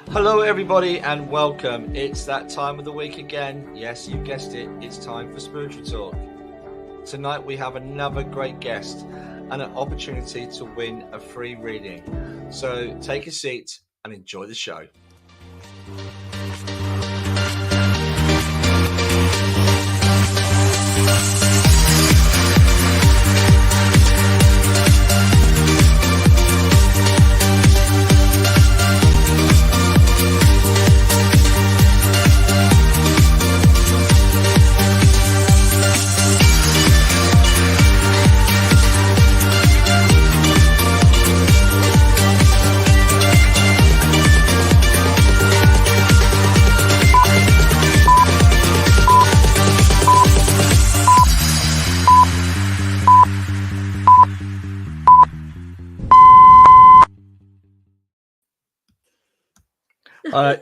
Hello everybody and welcome. It's that time of the week again. Yes, you guessed it. It's time for Spiritual Talk. Tonight we have another great guest and an opportunity to win a free reading. So take a seat and enjoy the show.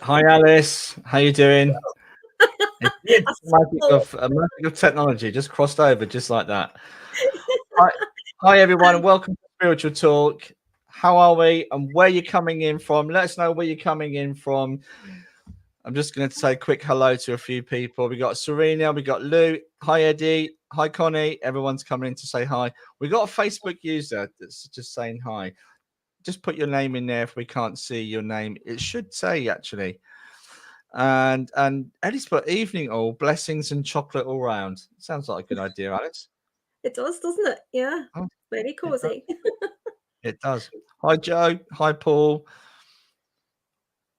Hi Alice, how you doing? It's a magic of technology just crossed over just like that. Hi everyone, and welcome to Spiritual Talk. How are we and where you're coming in from? Let us know where you're coming in from. I'm just going to say a quick hello to a few people. We got Serena, we got Lou. Hi Eddie, hi Connie. Everyone's coming in to say hi. We got a Facebook user that's just saying hi. Just put your name in there if we can't see your name. It should say actually. And Eddie's put evening all, blessings and chocolate all round. Sounds like a good idea, Alice. It does, doesn't it? Yeah. Oh, very cozy. It does. Hi Joe. Hi Paul.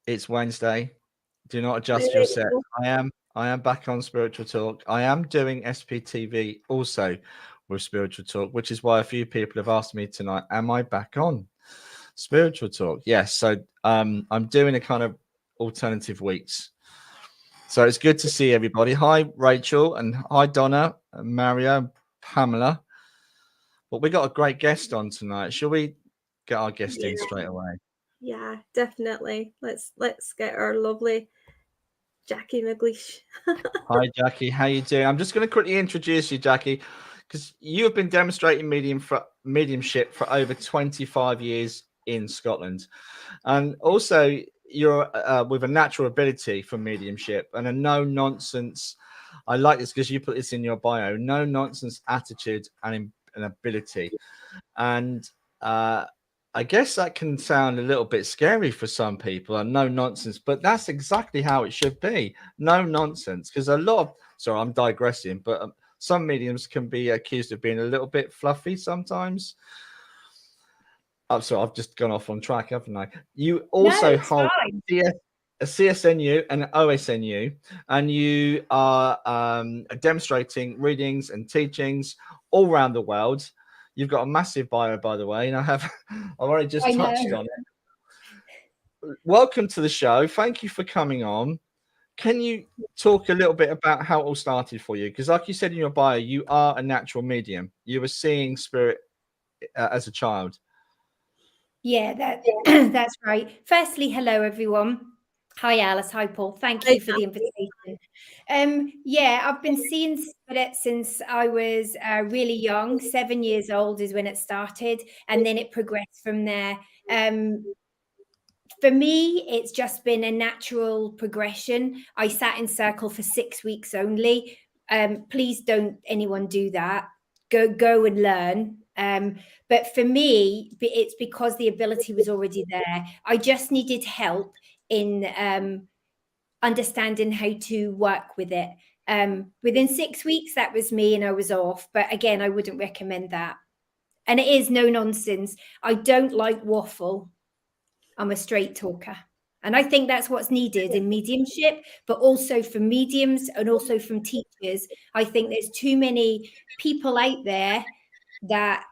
It's Wednesday. Do not adjust your set. I am back on Spiritual Talk. I am doing SPTV also with Spiritual Talk, which is why a few people have asked me tonight, am I back on Spiritual Talk? Yes. So I'm doing a kind of alternative weeks. So it's good to see everybody. Hi Rachel and hi Donna and Mario, Pamela. But we got a great guest on tonight. Shall we get our guest in straight away? Yeah, definitely. Let's get our lovely Jacqui McLeish. Hi Jacqui, how you doing? I'm just going to quickly introduce you, Jacqui, because you have been demonstrating mediumship for over 25 years in Scotland, and also you're with a natural ability for mediumship and a no nonsense. I like this because you put this in your bio: no nonsense attitude and an ability, and I guess that can sound a little bit scary for some people, and no nonsense, but that's exactly how it should be. No nonsense, because a lot of, sorry, I'm digressing, but some mediums can be accused of being a little bit fluffy sometimes. I'm sorry, I've just gone off on track, haven't I? You also hold a CSNU and an OSNU, and you are demonstrating readings and teachings all around the world. You've got a massive bio, by the way, and I've already just touched on it. Welcome to the show. Thank you for coming on. Can you talk a little bit about how it all started for you? Because like you said in your bio, you are a natural medium. You were seeing spirit as a child. Yeah, that's right. Firstly, hello, everyone. Hi, Alice. Hi, Paul. Thank you for the invitation. Yeah, I've been seeing spirit since I was really young. 7 years old is when it started, and then it progressed from there. For me, it's just been a natural progression. I sat in circle for 6 weeks only. Please don't anyone do that. Go and learn. But for me, it's because the ability was already there. I just needed help in understanding how to work with it. Within 6 weeks, that was me and I was off. But again, I wouldn't recommend that. And it is no nonsense. I don't like waffle. I'm a straight talker. And I think that's what's needed in mediumship, but also for mediums and also from teachers. I think there's too many people out there that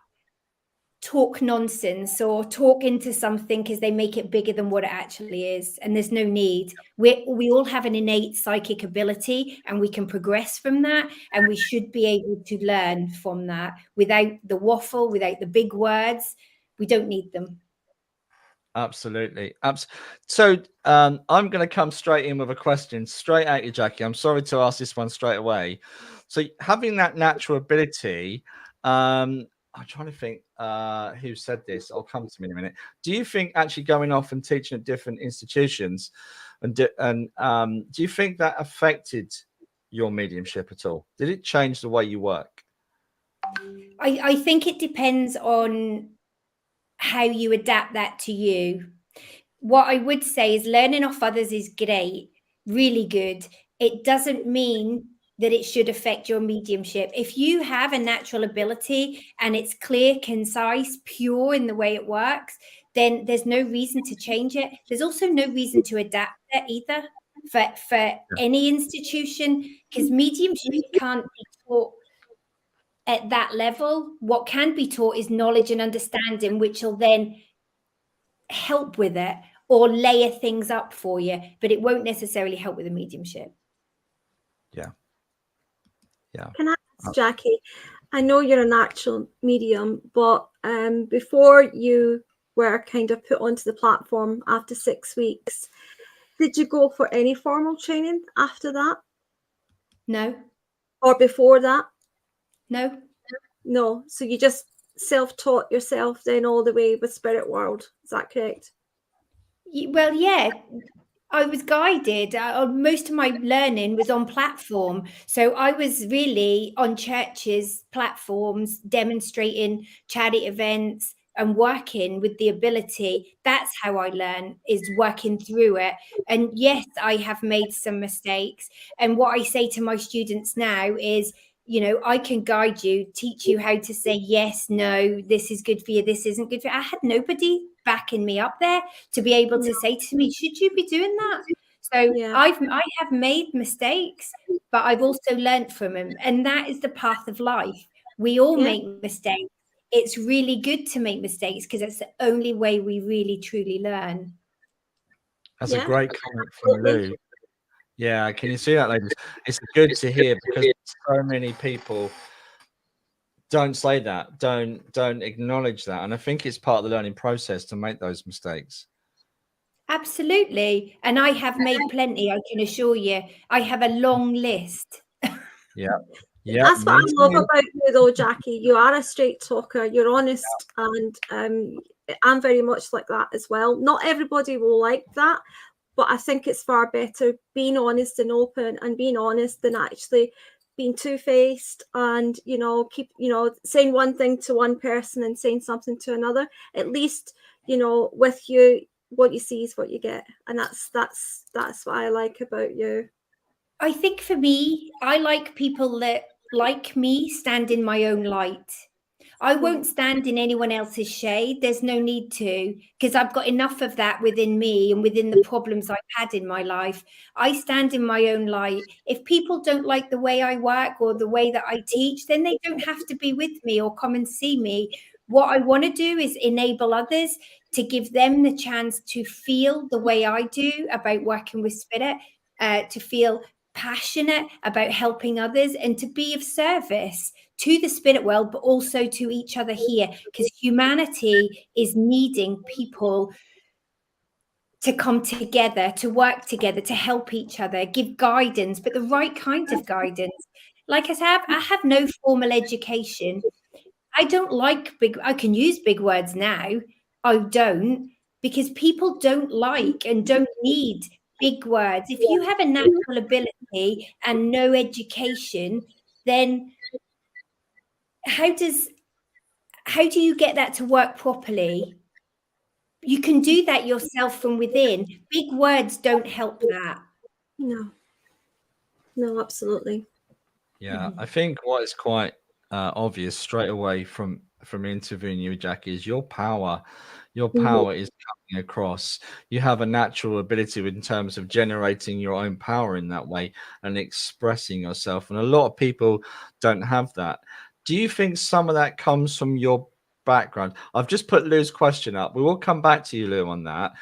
talk nonsense or talk into something because they make it bigger than what it actually is. And there's no need. We all have an innate psychic ability and we can progress from that. And we should be able to learn from that without the waffle, without the big words. We don't need them. Absolutely. So I'm going to come straight in with a question straight at you, Jacqui. I'm sorry to ask this one straight away. So having that natural ability, I'm trying to think who said this. I'll come to me in a minute. Do you think actually going off and teaching at different institutions, and do you think that affected your mediumship at all? Did it change the way you work? I think it depends on how you adapt that to you. What I would say is learning off others is great, really good. It doesn't mean that it should affect your mediumship. If you have a natural ability and it's clear, concise, pure in the way it works, then there's no reason to change it. There's also no reason to adapt it either for any institution, because mediumship can't be taught at that level. What can be taught is knowledge and understanding, which will then help with it or layer things up for you, but it won't necessarily help with the mediumship. Yeah. Can I ask, Jacqui, I know you're a natural medium, but before you were kind of put onto the platform after 6 weeks, did you go for any formal training after that? No. Or before that? No. No. So you just self-taught yourself then all the way with Spirit World. Is that correct? Well, yeah. I was guided. Most of my learning was on platform. So I was really on churches' platforms, demonstrating charity events and working with the ability. That's how I learn, is working through it. And yes, I have made some mistakes. And what I say to my students now is, you know, I can guide you, teach you how to say yes, no, this is good for you, this isn't good for you. I had nobody backing me up there to be able to say to me, should you be doing that? So I have made mistakes, but I've also learned from them. And that is the path of life. We all make mistakes. It's really good to make mistakes because it's the only way we really, truly learn. That's a great comment from Lou. Yeah, can you see that, ladies? It's good to hear because so many people don't say that, don't acknowledge that. And I think it's part of the learning process to make those mistakes. Absolutely. And I have made plenty, I can assure you. I have a long list. Yeah. That's what I love about you though, Jacqui. You are a straight talker, you're honest, and I'm very much like that as well. Not everybody will like that, but I think it's far better being honest and open and being honest than actually being two-faced and, you know, keep, you know, saying one thing to one person and saying something to another. At least, you know, with you, what you see is what you get. And that's what I like about you. I think for me, I like people that, like me, stand in my own light. I won't stand in anyone else's shade. There's no need to, because I've got enough of that within me and within the problems I've had in my life. I stand in my own light. If people don't like the way I work or the way that I teach, then they don't have to be with me or come and see me. What I want to do is enable others to give them the chance to feel the way I do about working with spirit, to feel passionate about helping others and to be of service to the spirit world, but also to each other here, because humanity is needing people to come together, to work together, to help each other, give guidance, but the right kind of guidance. Like I said, I have no formal education. I don't like I can use big words now. I don't, because people don't like and don't need big words. If you have a natural ability and no education, then how do you get that to work properly? You can do that yourself from within. Big words don't help that. No, absolutely. Yeah, I think what is quite obvious straight away from interviewing you, Jacqui, is your power. Your power is coming across. You have a natural ability in terms of generating your own power in that way and expressing yourself. And a lot of people don't have that. Do you think some of that comes from your background? I've just put Lou's question up. We will come back to you, Lou, on that.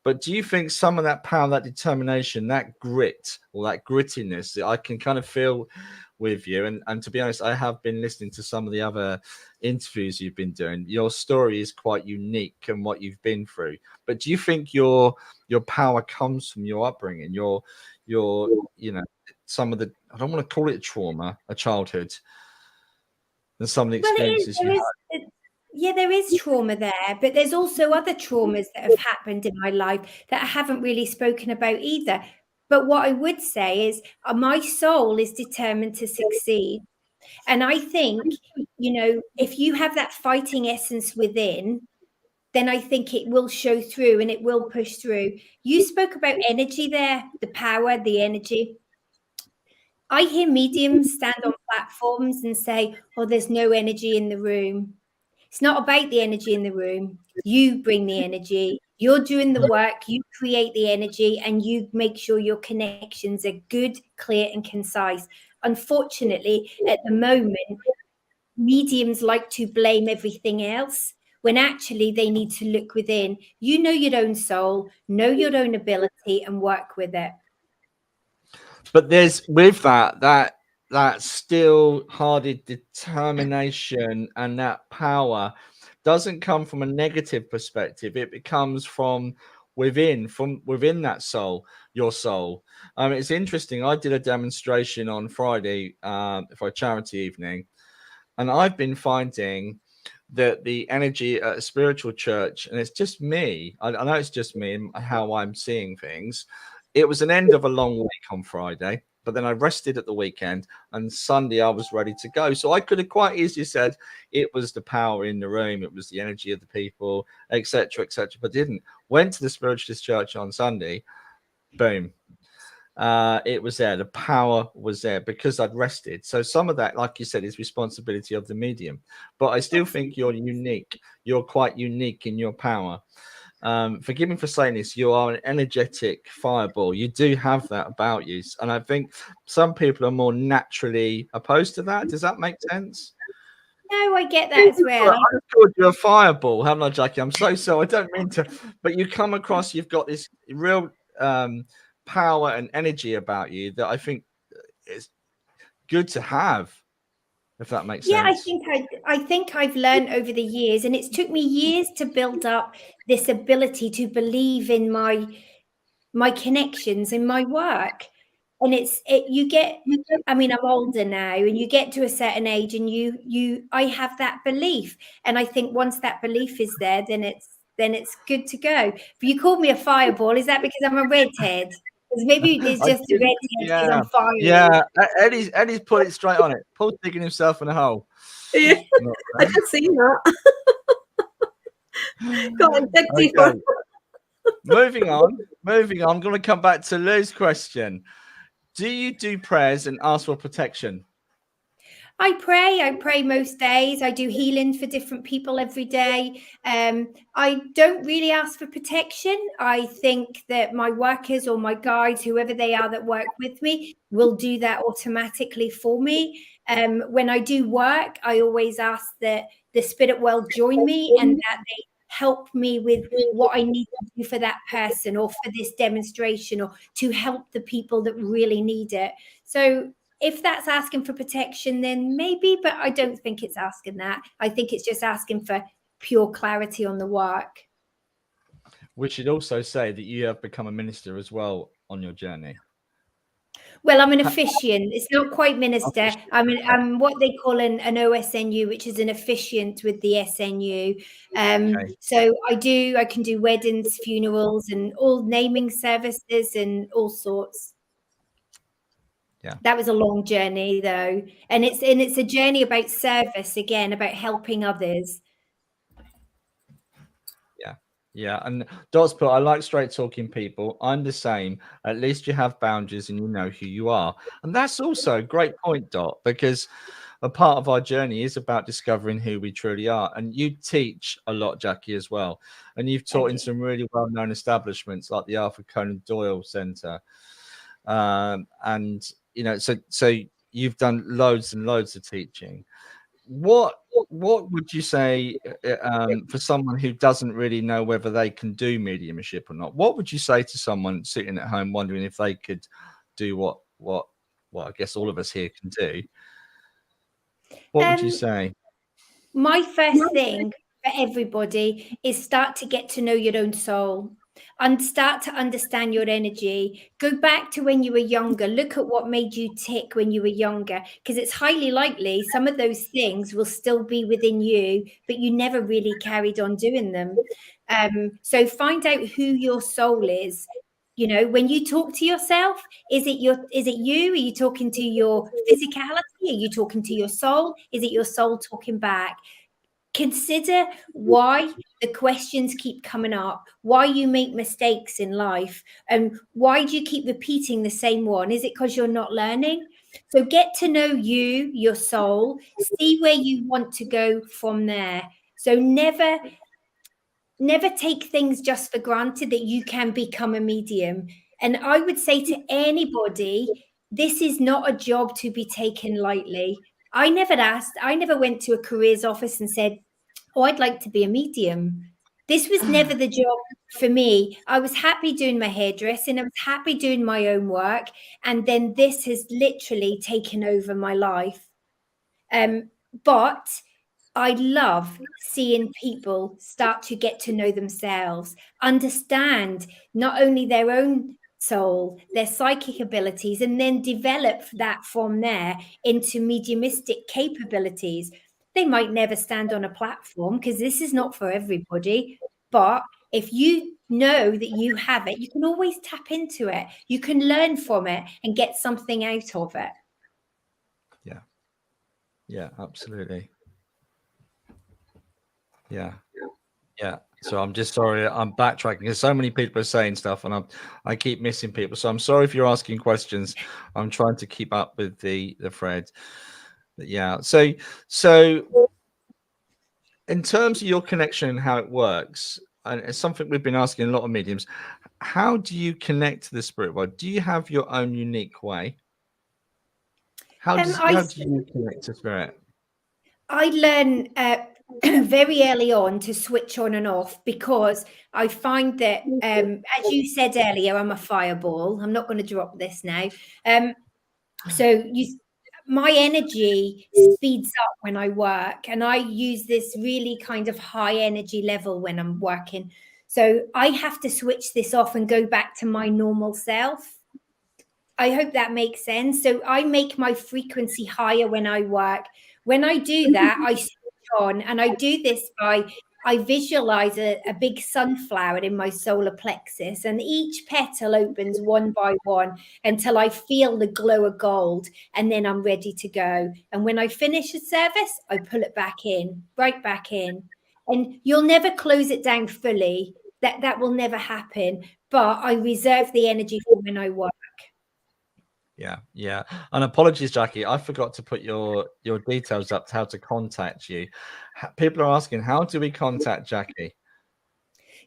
But do you think some of that power, that determination, that grit or that grittiness that I can kind of feel with you? And to be honest, I have been listening to some of the other interviews you've been doing. Your story is quite unique and what you've been through. But do you think your power comes from your upbringing, your you know, some of the, I don't want to call it trauma, a childhood. and some of the experiences there is trauma there, but there's also other traumas that have happened in my life that I haven't really spoken about either. But what I would say is my soul is determined to succeed. And I think, if you have that fighting essence within, then I think it will show through and it will push through. You spoke about energy there, the power, the energy. I hear mediums stand on platforms and say, oh, there's no energy in the room. It's not about the energy in the room. You bring the energy. You're doing the work. You create the energy and you make sure your connections are good, clear, and concise. Unfortunately, at the moment, mediums like to blame everything else when actually they need to look within. You know your own soul, know your own ability, and work with it. But there's with that still-hearted determination and that power doesn't come from a negative perspective. It comes from within that soul, your soul. It's interesting. I did a demonstration on Friday for a charity evening, and I've been finding that the energy at a spiritual church, and it's just me, I know it's just me and how I'm seeing things. It was an end of a long week on Friday, but then I rested at the weekend, and Sunday I was ready to go. So I could have quite easily said it was the power in the room, it was the energy of the people, etc., but didn't. Went to the Spiritualist Church on Sunday, boom. It was there. The power was there because I'd rested. So some of that, like you said, is responsibility of the medium. But I still think you're unique. You're quite unique in your power. Forgive me for saying this. You are an energetic fireball. You do have that about you. And I think some people are more naturally opposed to that. Does that make sense? No, I get that as well. I thought you're a fireball, haven't I, Jacqui? I'm so sorry. I don't mean to. But you come across, you've got this real power and energy about you that I think is good to have, if that makes sense. I think I've learned over the years, and it's took me years to build up this ability to believe in my connections in my work. And I'm older now, and you get to a certain age and I have that belief. And I think once that belief is there, then it's good to go. But you called me a fireball. Is that because I'm a redhead? Because maybe it's just a redhead is on fire. Yeah, Eddie's put it straight on it. Paul's digging himself in a hole. Yeah, I can see that. Go on, dig deeper. Moving on. I'm going to come back to Lou's question. Do you do prayers and ask for protection? I pray most days. I do healing for different people every day. I don't really ask for protection. I think that my workers or my guides, whoever they are that work with me, will do that automatically for me. When I do work, I always ask that the spirit world join me and that they help me with what I need to do for that person or for this demonstration or to help the people that really need it. So if that's asking for protection, then maybe, but I don't think it's asking that. I think it's just asking for pure clarity on the work. We should also say that you have become a minister as well on your journey. Well, I'm an officiant. It's not quite minister. I'm what they call an OSNU, which is an officiant with the SNU. So I can do weddings, funerals, and all naming services and all sorts. Yeah. That was a long journey though. And it's a journey about service again, about helping others. Yeah, and Dot's put, I like straight talking people. I'm the same. At least you have boundaries and you know who you are. And that's also a great point, Dot, because a part of our journey is about discovering who we truly are. And you teach a lot, Jacqui, as well. And you've taught in some really well-known establishments like the Arthur Conan Doyle Center. And, so you've done loads and loads of teaching. What would you say for someone who doesn't really know whether they can do mediumship or not? What would you say to someone sitting at home wondering if they could do what I guess all of us here can do? What would you say? My first thing for everybody is start to get to know your own soul. and start to understand your energy. Go back to when you were younger. Look at what made you tick when you were younger, because it's highly likely some of those things will still be within you, but you never really carried on doing them. So find out who your soul is. You know, when you talk to yourself, is it you? Are you talking to your physicality? Are you talking to your soul? Is it your soul talking back? Consider why the questions keep coming up, why you make mistakes in life, and why do you keep repeating the same one? Is it because you're not learning? So get to know you, your soul, see where you want to go from there. So never take things just for granted that you can become a medium. And I would say to anybody, this is not a job to be taken lightly. I never went to a careers office and said, oh, I'd like to be a medium. This was never the job for me. I was happy doing my hairdressing. I was happy doing my own work. And then this has literally taken over my life. But I love seeing people start to get to know themselves, understand not only their own soul, their psychic abilities, and then develop that from there into mediumistic capabilities. They might never stand on a platform because this is not for everybody. But if you know that you have it, you can always tap into it. You can learn from it and get something out of it. Yeah. Yeah, absolutely. Yeah. Yeah. So I'm just sorry, I'm backtracking because so many people are saying stuff and I keep missing people. So I'm sorry if you're asking questions. I'm trying to keep up with the thread. But yeah. So in terms of your connection and how it works, and it's something we've been asking a lot of mediums, how do you connect to the spirit world? Do you have your own unique way? How do you connect to spirit? I learn very early on to switch on and off, because I find that, as you said earlier, I'm a fireball. I'm not going to drop this now. My energy speeds up when I work, and I use this really kind of high energy level when I'm working. So I have to switch this off and go back to my normal self. I hope that makes sense. So I make my frequency higher when I work. When I do that, I switch on, and I do this by, I visualize a big sunflower in my solar plexus, and each petal opens one by one until I feel the glow of gold, and then I'm ready to go. And when I finish a service, I pull it back in, right back in. And you'll never close it down fully. That will never happen. But I reserve the energy for when I work. Yeah. And apologies, Jacqui, I forgot to put your details up to how to contact you. People are asking, how do we contact Jacqui?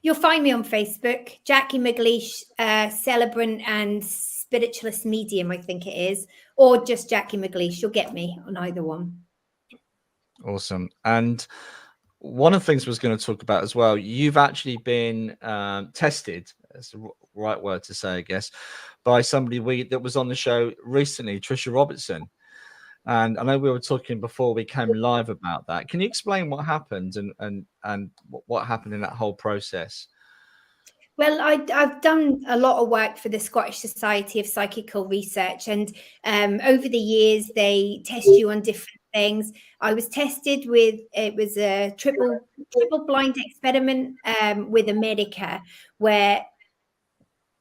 You'll find me on Facebook, Jacqui McLeish, Celebrant and Spiritualist Medium, I think it is, or just Jacqui McLeish. You'll get me on either one. Awesome. And one of the things I was going to talk about as well, you've actually been tested, that's the right word to say, I guess, by somebody that was on the show recently, Tricia Robertson. And I know we were talking before we came live about that. Can you explain what happened and what happened in that whole process? Well, I've done a lot of work for the Scottish Society of Psychical Research, and over the years they test you on different things. I was tested with, it was a triple blind experiment with America, where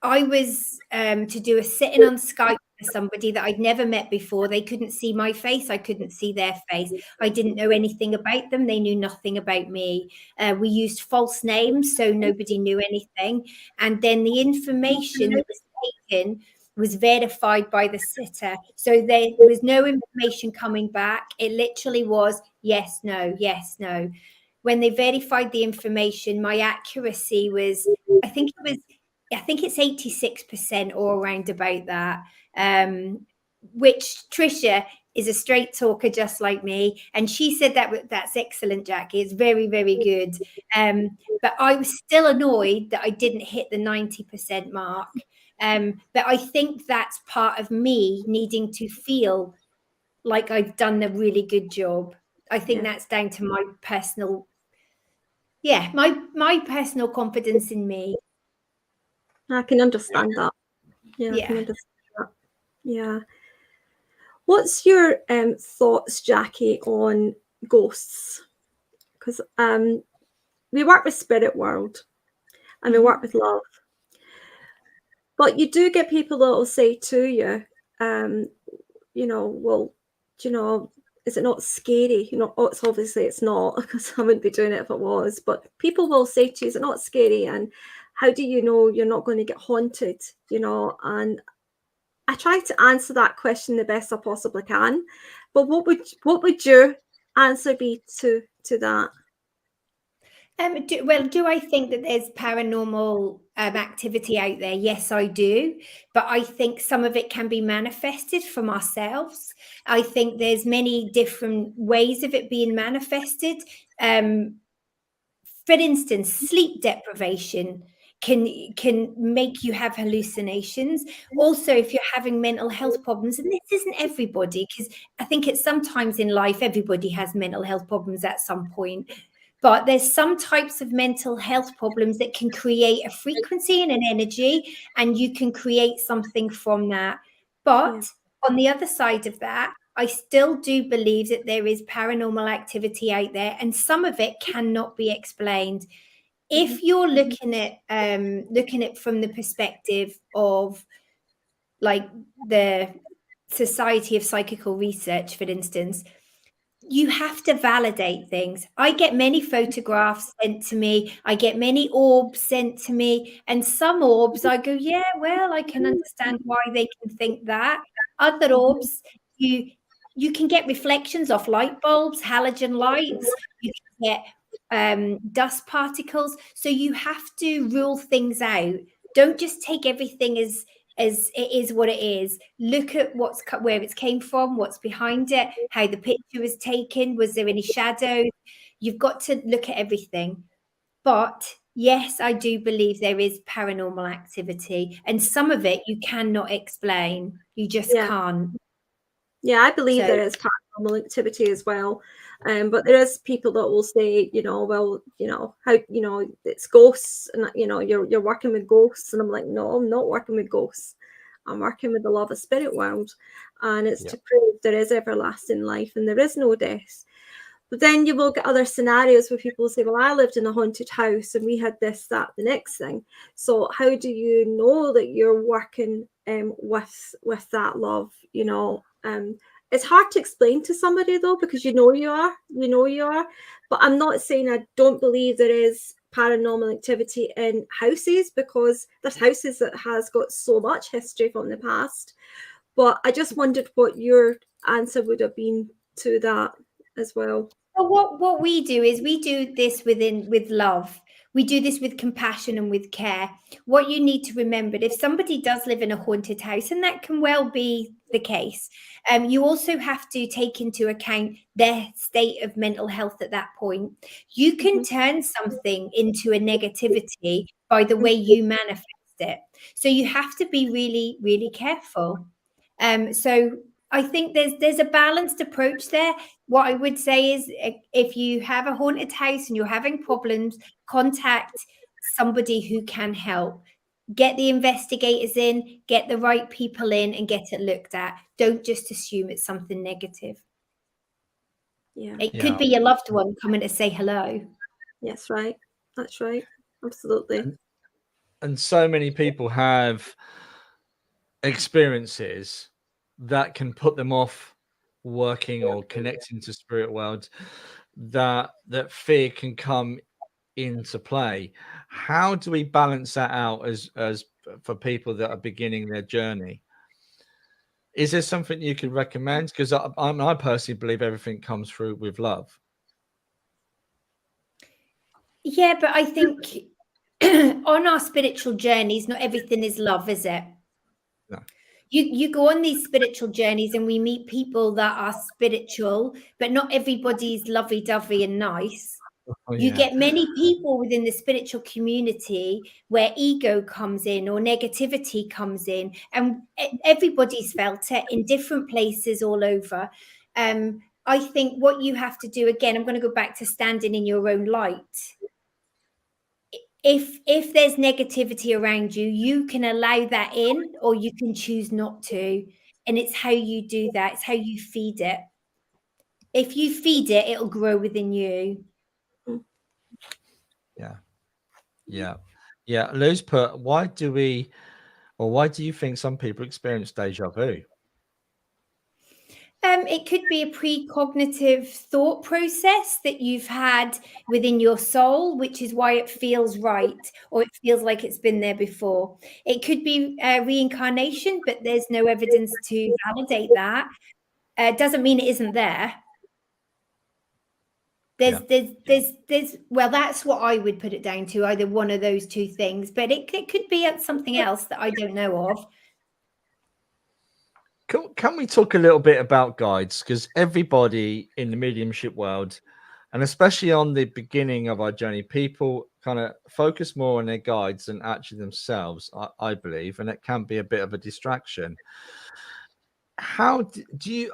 I was to do a sitting on Skype with somebody that I'd never met before. They couldn't see my face. I couldn't see their face. I didn't know anything about them. They knew nothing about me. We used false names, so nobody knew anything. And then the information that was taken was verified by the sitter. So there was no information coming back. It literally was yes, no, yes, no. When they verified the information, my accuracy was, I think it's 86% or around about that, which Tricia is a straight talker just like me. And she said that's excellent, Jacqui. It's very, very good. But I was still annoyed that I didn't hit the 90% mark. But I think that's part of me needing to feel like I've done a really good job. I think that's down to my personal, my personal confidence in me. I can understand that. Yeah, I can understand that. Yeah. What's your thoughts, Jacqui, on ghosts? Because we work with spirit world and we work with love, but you do get people that will say to you, you know, well, do you know, is it not scary? You know, it's obviously it's not, because I wouldn't be doing it if it was. But people will say to you, is it not scary? And how do you know you're not going to get haunted? You know, and I try to answer that question the best I possibly can. But what would your answer be to that? Do I think that there's paranormal activity out there? Yes, I do. But I think some of it can be manifested from ourselves. I think there's many different ways of it being manifested. For instance, sleep deprivation can make you have hallucinations. Also, if you're having mental health problems, and this isn't everybody, because I think it's sometimes in life everybody has mental health problems at some point. But there's some types of mental health problems that can create a frequency and an energy, and you can create something from that. But on the other side of that, I still do believe that there is paranormal activity out there, and some of it cannot be explained. If you're looking at from the perspective of like the Society of Psychical Research, for instance, you have to validate things. I get many photographs sent to me. I get many orbs sent to me. And some orbs I go, yeah, well, I can understand why they can think that. Other orbs, you can get reflections off light bulbs, halogen lights. You can get dust particles. So you have to rule things out. Don't just take everything as it is what it is. Look at where it came from, what's behind it, how the picture was taken, was there any shadows? You've got to look at everything. But yes, I do believe there is paranormal activity, and some of it you cannot explain. You just can't. Yeah, I believe there is paranormal activity as well. But there is people that will say, you know, well, you know, how, you know, it's ghosts, and you know, you're working with ghosts, and I'm like, no, I'm not working with ghosts. I'm working with the love of spirit world, and it's to prove there is everlasting life and there is no death. But then you will get other scenarios where people say, well, I lived in a haunted house and we had this, that, the next thing. So how do you know that you're working with that love? You know, it's hard to explain to somebody though, because you know you are. But I'm not saying I don't believe there is paranormal activity in houses, because there's houses that has got so much history from the past. But I just wondered what your answer would have been to that as well. Well, what we do is we do this with love. We do this with compassion and with care. What you need to remember, if somebody does live in a haunted house, and that can well be the case, you also have to take into account their state of mental health at that point. You can turn something into a negativity by the way you manifest it. So you have to be really, really careful. So I think there's a balanced approach there. What I would say is, if you have a haunted house and you're having problems, contact somebody who can help. Get the investigators in, get the right people in, and get it looked at. Don't just assume it's something negative. It could be your loved one coming to say hello. Yes, right. That's right. Absolutely. And so many people have experiences that can put them off working or connecting to spirit world, that fear can come into play. How do we balance that out as for people that are beginning their journey? Is there something you could recommend? Because I personally believe everything comes through with love. Yeah, but I think on our spiritual journeys, not everything is love, is it? No. You go on these spiritual journeys and we meet people that are spiritual, but not everybody's lovey-dovey and nice. You get many people within the spiritual community where ego comes in or negativity comes in, and everybody's felt it in different places all over. I think what you have to do, again, I'm going to go back to standing in your own light. if there's negativity around you, you can allow that in, or you can choose not to. And it's how you do that. It's how you feed it. If you feed it, it'll grow within you. Yeah. Lou's put, why do you think some people experience deja vu? It could be a precognitive thought process that you've had within your soul, which is why it feels right, or it feels like it's been there before. It could be reincarnation, but there's no evidence to validate that. Doesn't mean it isn't there. There's well, that's what I would put it down to, either one of those two things, but it could be something else that I don't know of. Can we talk a little bit about guides? Because everybody in the mediumship world, and especially on the beginning of our journey, people kind of focus more on their guides than actually themselves, I believe, and it can be a bit of a distraction. How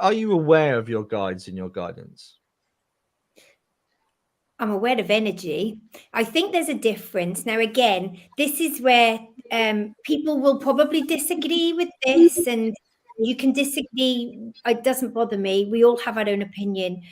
are you aware of your guides and your guidance? I'm aware of energy. I think there's a difference. Now, again, this is where people will probably disagree with this, and you can disagree. It doesn't bother me. We all have our own opinion.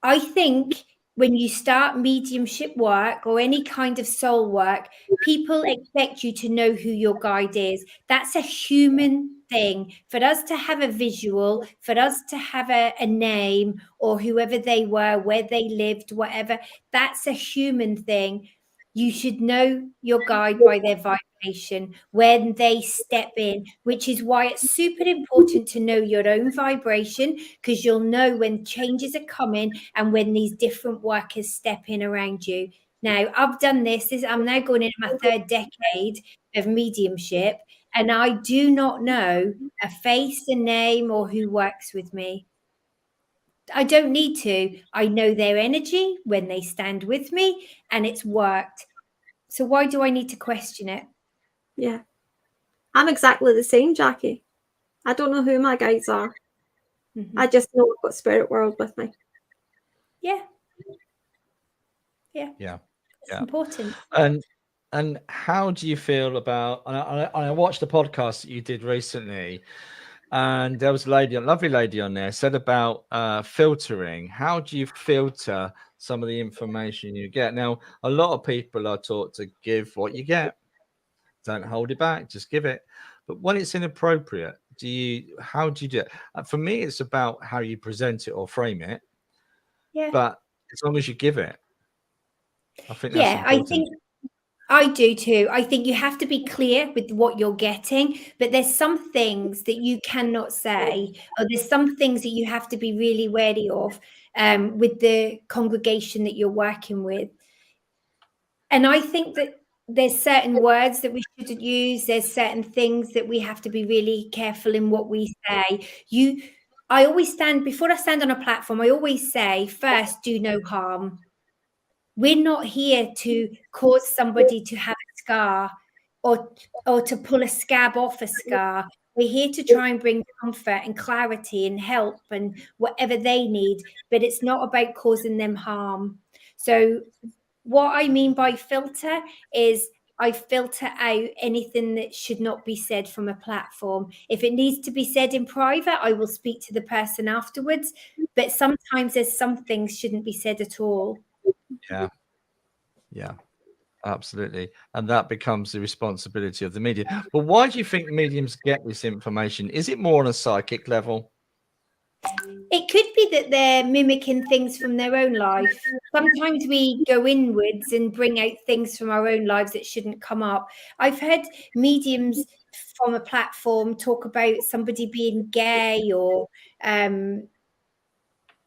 I think when you start mediumship work or any kind of soul work, people expect you to know who your guide is. That's a human thing. For us to have a visual, for us to have a name, or whoever they were, where they lived, whatever, that's a human thing. You should know your guide by their vibration when they step in, which is why it's super important to know your own vibration, because you'll know when changes are coming and when these different workers step in around you. Now, I've done this. I'm now going into my 3rd decade of mediumship, and I do not know a face, a name, or who works with me. I don't need to. I know their energy when they stand with me, and it's worked. So why do I need to question it? Yeah. I'm exactly the same, Jacqui. I don't know who my guides are. I just know I've got spirit world with me. Yeah. It's important. And how do you feel about? And I watched a podcast that you did recently, and there was a lovely lady on there, said about filtering. How do you filter some of the information you get? Now, a lot of people are taught to give what you get. Don't hold it back, just give it. But when it's inappropriate, how do you do it? For me, it's about how you present it or frame it. Yeah. But as long as you give it, I think that's important. I think I do too. I think you have to be clear with what you're getting, but there's some things that you cannot say, or there's some things that you have to be really wary of with the congregation that you're working with. And I think that there's certain words that we shouldn't use. There's certain things that we have to be really careful in what we say. I always before I stand on a platform, I always say, first, do no harm. We're not here to cause somebody to have a scar or to pull a scab off a scar. We're here to try and bring comfort and clarity and help and whatever they need, but it's not about causing them harm. So what I mean by filter is I filter out anything that should not be said from a platform. If it needs to be said in private, I will speak to the person afterwards. But sometimes there's some things shouldn't be said at all. Yeah, absolutely. And that becomes the responsibility of the media. But why do you think mediums get this information? Is it more on a psychic level? It could be that they're mimicking things from their own life. Sometimes we go inwards and bring out things from our own lives that shouldn't come up. I've heard mediums from a platform talk about somebody being gay, or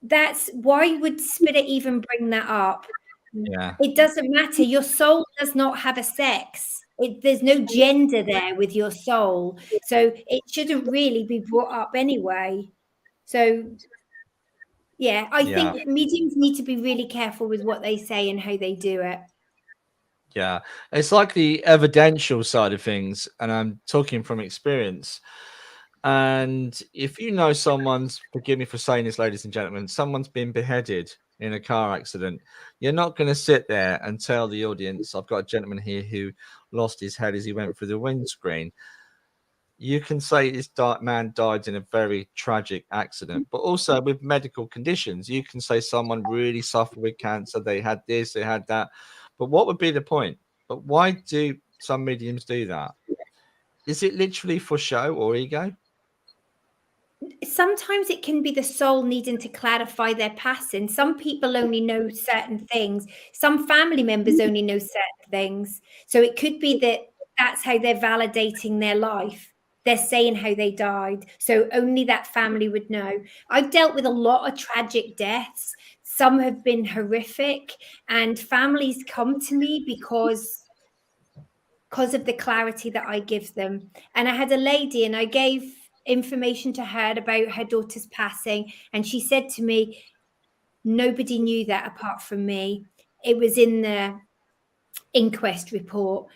that's why would spirit even bring that up? Yeah. It doesn't matter. Your soul does not have a sex. There's no gender there with your soul. So it shouldn't really be brought up anyway. So, yeah, I think mediums need to be really careful with what they say and how they do it. Yeah, it's like the evidential side of things, and I'm talking from experience. And if you know someone's, forgive me for saying this, ladies and gentlemen, someone's been beheaded in a car accident, you're not going to sit there and tell the audience, I've got a gentleman here who lost his head as he went through the windscreen. You can say this man died in a very tragic accident, but also with medical conditions. You can say someone really suffered with cancer, they had this, they had that. But what would be the point? But why do some mediums do that? Is it literally for show or ego? Sometimes it can be the soul needing to clarify their passing. Some people only know certain things. Some family members only know certain things. So it could be that that's how they're validating their life. They're saying how they died. So only that family would know. I've dealt with a lot of tragic deaths. Some have been horrific, and families come to me because of the clarity that I give them. And I had a lady, and I gave information to her about her daughter's passing, and she said to me, nobody knew that apart from me. It was in the inquest report.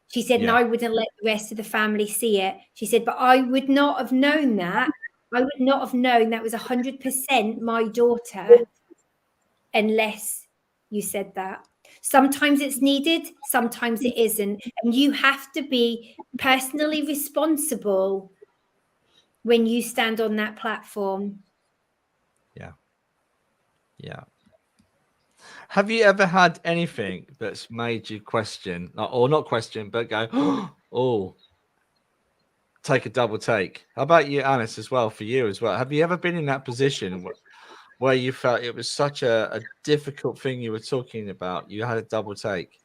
She said, and I wouldn't let the rest of the family see it. She said, but I would not have known that. I would not have known that was 100% my daughter unless you said that. Sometimes it's needed, sometimes it isn't. And you have to be personally responsible when you stand on that platform. Yeah. Have you ever had anything that's made you question, or not question, but go, oh, take a double take? How about you, Alice, as well, for you as well? Have you ever been in that position where you felt it was such a difficult thing you were talking about, you had a double take?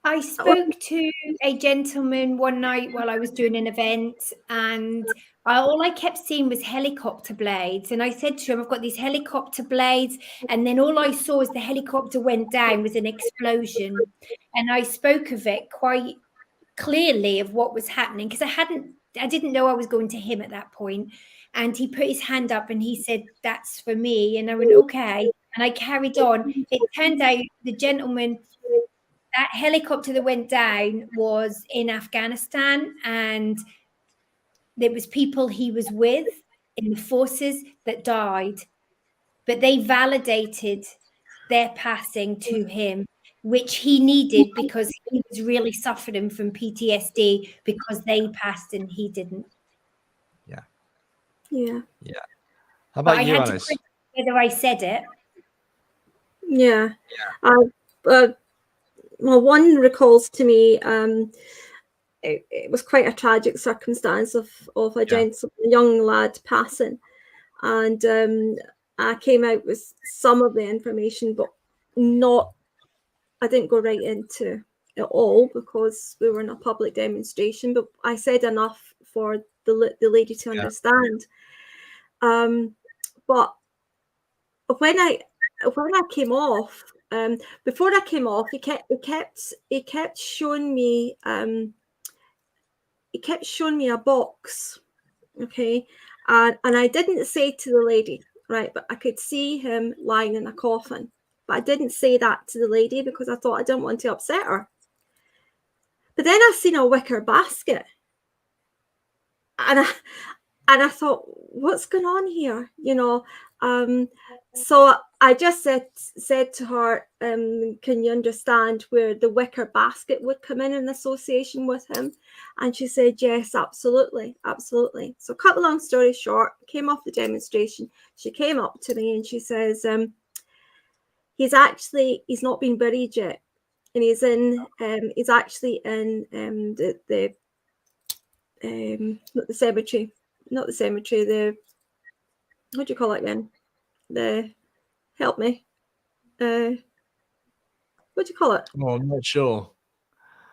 I spoke to a gentleman one night while I was doing an event, and all I kept seeing was helicopter blades. And I said to him, I've got these helicopter blades. And then all I saw as the helicopter went down was an explosion. And I spoke of it quite clearly of what was happening, because I didn't know I was going to him at that point. And he put his hand up and he said, that's for me. And I went, okay. And I carried on. It turned out the gentleman, that helicopter that went down was in Afghanistan, and there was people he was with in the forces that died, but they validated their passing to him, which he needed because he was really suffering from PTSD because they passed and he didn't. Yeah. How about you, Alice? Whether I said it. Yeah. Well, one recalls to me, it was quite a tragic circumstance of a young lad passing, and I came out with some of the information, but I didn't go right into it all because we were in a public demonstration, but I said enough for the lady to understand. But when I came off, before I came off, he kept showing me a box, okay, and I didn't say to the lady, right, but I could see him lying in a coffin, but I didn't say that to the lady because I thought I didn't want to upset her. But then I seen a wicker basket, and I thought, what's going on here, you know? So I just said to her, can you understand where the wicker basket would come in association with him? And she said, yes, absolutely. So cut the long story short, came off the demonstration. She came up to me and she says, he's not been buried yet. And he's actually in not the cemetery, what do you call it again? Help me. What do you call it? Oh, I'm not sure.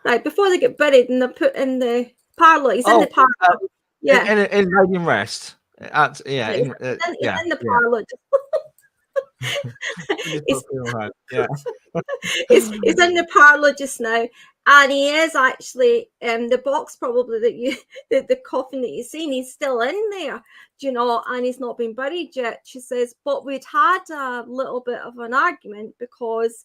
Right, before they get buried and they're put in the parlour. He's in the parlour. In Radiant Rest. In the parlour. He's in the parlour just now, and he is actually the box probably the coffin that you've seen, he's still in there, do you know, and he's not been buried yet. She says, but we'd had a little bit of an argument because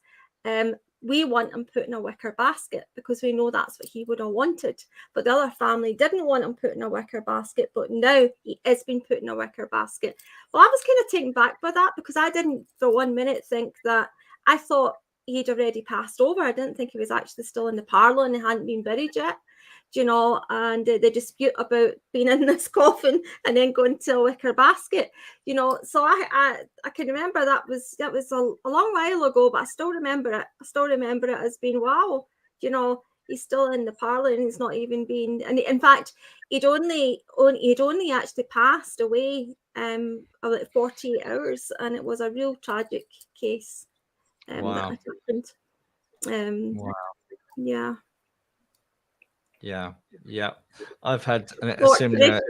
we want him put in a wicker basket because we know that's what he would have wanted. But the other family didn't want him put in a wicker basket, but now he is being put in a wicker basket. Well, I was kind of taken back by that because I didn't for 1 minute think that, I thought he'd already passed over. I didn't think he was actually still in the parlour and he hadn't been buried yet. You know, and the dispute about being in this coffin and then going to a wicker basket, you know. So I can remember that was a long while ago, but I still remember it. I still remember it as being, wow, you know, he's still in the parlour and he's not even been. And in fact, he'd only actually passed away about 48 hours, and it was a real tragic case Wow. that happened. Wow. Yeah. Yeah. I've had a similar.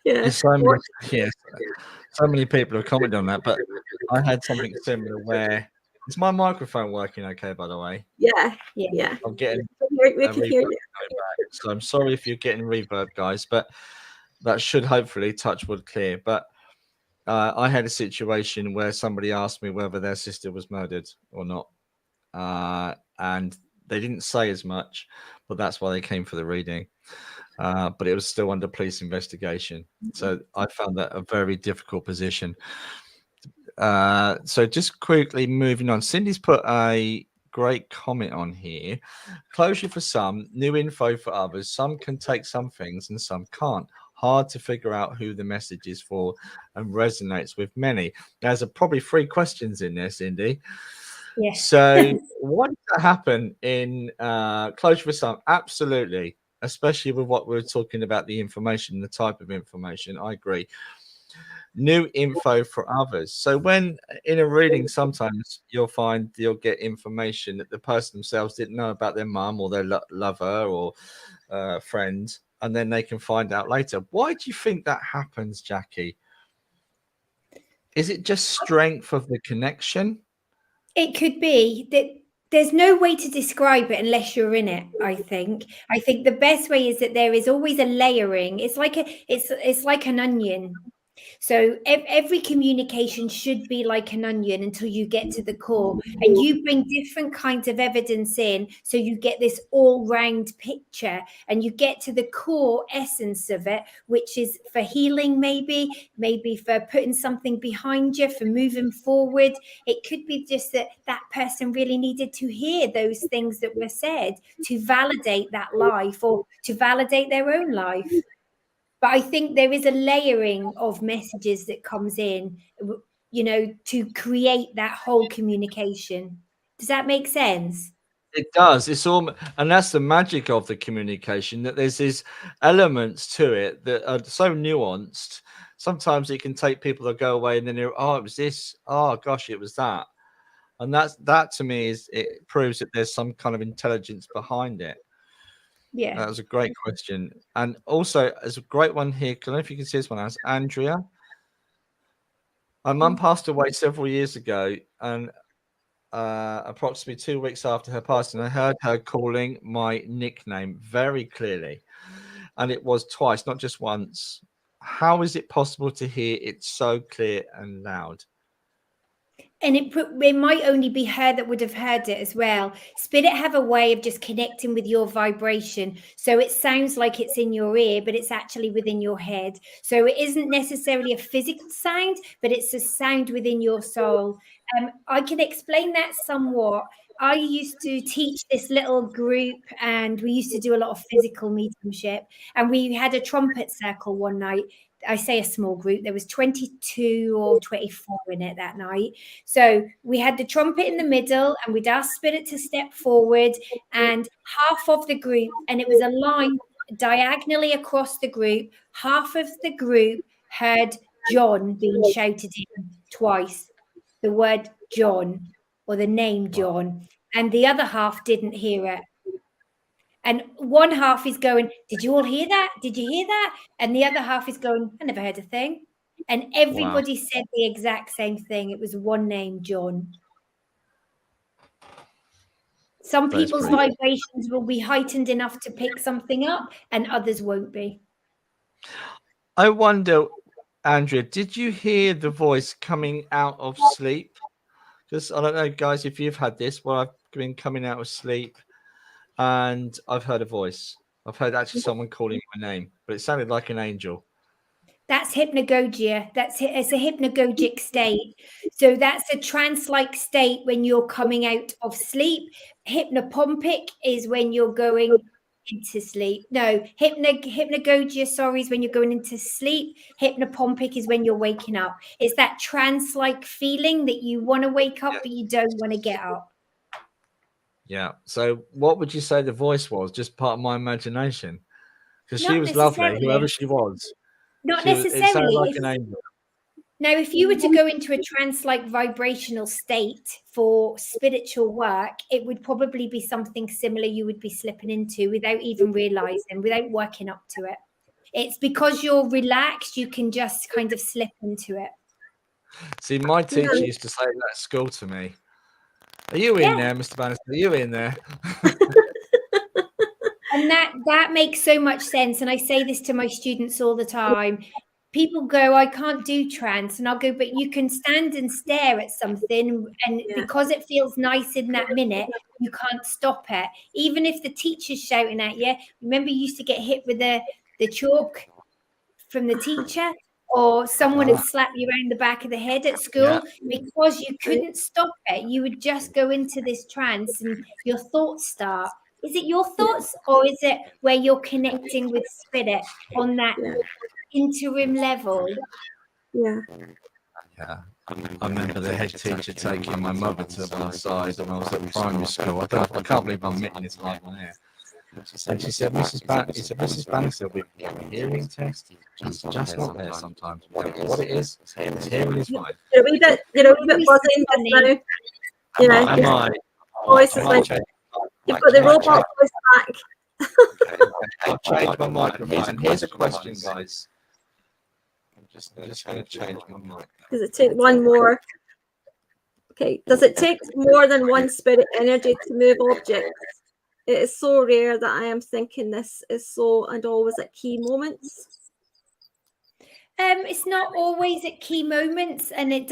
Yeah. So many people have commented on that, but I had something similar where. Is my microphone working okay, by the way? Yeah. I'm getting we can hear you. So I'm sorry if you're getting reverb, guys, but that should hopefully touch wood clear. But I had a situation where somebody asked me whether their sister was murdered or not. And they didn't say as much, but that's why they came for the reading. But it was still under police investigation. So I found that a very difficult position. So just quickly moving on. Cindy's put a great comment on here. Closure for some, new info for others. Some can take some things and some can't. Hard to figure out who the message is for and resonates with many. There's probably 3 questions in there, Cindy. Yeah. So what does that happen in closure for some? Absolutely. Especially with what we're talking about, the information, the type of information. I agree. New info for others. So when in a reading, sometimes you'll find you'll get information that the person themselves didn't know about their mum or their lover or friend, and then they can find out later. Why do you think that happens, Jacqui? Is it just strength of the connection? It could be that there's no way to describe it unless you're in it. I think the best way is that there is always a layering. It's like an onion. So every communication should be like an onion until you get to the core, and you bring different kinds of evidence in, so you get this all-round picture, and you get to the core essence of it, which is for healing, maybe for putting something behind you, for moving forward. It could be just that person really needed to hear those things that were said to validate that life or to validate their own life. But I think there is a layering of messages that comes in, you know, to create that whole communication. Does that make sense? It does. It's all, and that's the magic of the communication, that there's these elements to it that are so nuanced. Sometimes it can take people to go away and then they're, oh, it was this. Oh gosh, it was that. And that to me it proves that there's some kind of intelligence behind it. Yeah. That was a great question. And also, there's a great one here. I don't know if you can see this one as Andrea. My mum passed away several years ago, and approximately 2 weeks after her passing, I heard her calling my nickname very clearly. And it was twice, not just once. How is it possible to hear it so clear and loud? And it might only be her that would have heard it as well. Spirit have a way of just connecting with your vibration. So it sounds like it's in your ear, but it's actually within your head. So it isn't necessarily a physical sound, but it's a sound within your soul. I can explain that somewhat. I used to teach this little group, and we used to do a lot of physical mediumship. And we had a trumpet circle one night. I say a small group. There was 22 or 24 in it that night. So we had the trumpet in the middle, and we'd ask Spirit to step forward, and half of the group, and it was a line diagonally across the group, half of the group heard John being shouted in twice, the word John or the name John, and the other half didn't hear it. And one half is going, did you all hear that? Did you hear that? And the other half is going, I never heard a thing. And everybody said the exact same thing. It was one name, John. Some people's vibrations will be heightened enough to pick something up, and others won't be. I wonder, Andrea, did you hear the voice coming out of sleep? Because I don't know, guys, if you've had this, well, I've been coming out of sleep and I've heard a voice. I've heard actually someone calling my name, but it sounded like an angel. That's hypnagogia. It's a hypnagogic state. So that's a trance-like state when you're coming out of sleep. Hypnopompic is when you're going into sleep. No, hypnagogia, sorry, is when you're going into sleep. Hypnopompic is when you're waking up. It's that trance-like feeling that you want to wake up, but you don't want to get up. Yeah. So what would you say the voice was? Just part of my imagination? Because she was lovely, whoever she was. Not It sounded necessarily. like an angel. Now, if you were to go into a trance-like vibrational state for spiritual work, it would probably be something similar you would be slipping into without even realizing, without working up to it. It's because you're relaxed, you can just kind of slip into it. See, my teacher used to say that at school to me. Are you in there, Mr. Bannister? Are you in there? And that makes so much sense. And I say this to my students all the time. People go, I can't do trance. And I'll go, but you can stand and stare at something. And because it feels nice in that minute, you can't stop it. Even if the teacher's shouting at you. Remember, you used to get hit with the chalk from the teacher, or someone would slap you around the back of the head at school because you couldn't stop it. You would just go into this trance and your thoughts start. Is it your thoughts, or is it where you're connecting with spirit on that interim level? Yeah. I remember the head teacher taking my mother to one side when I was at primary school. I can't believe I'm admitting this live on air. And she said, Mrs. Bannister, we've got a hearing test. Just not there sometimes. What it is, it's hearing is fine. You're a wee bit buzzing just now. Am I? Voice is like, you've got the robot voice back. I've changed my microphone. Here's a question, guys. I'm just going to change my mic. Does it take one more? Okay. Does it take more than one spirit energy to move objects? It is so rare that I am thinking this is so and always at key moments. It's not always at key moments, and it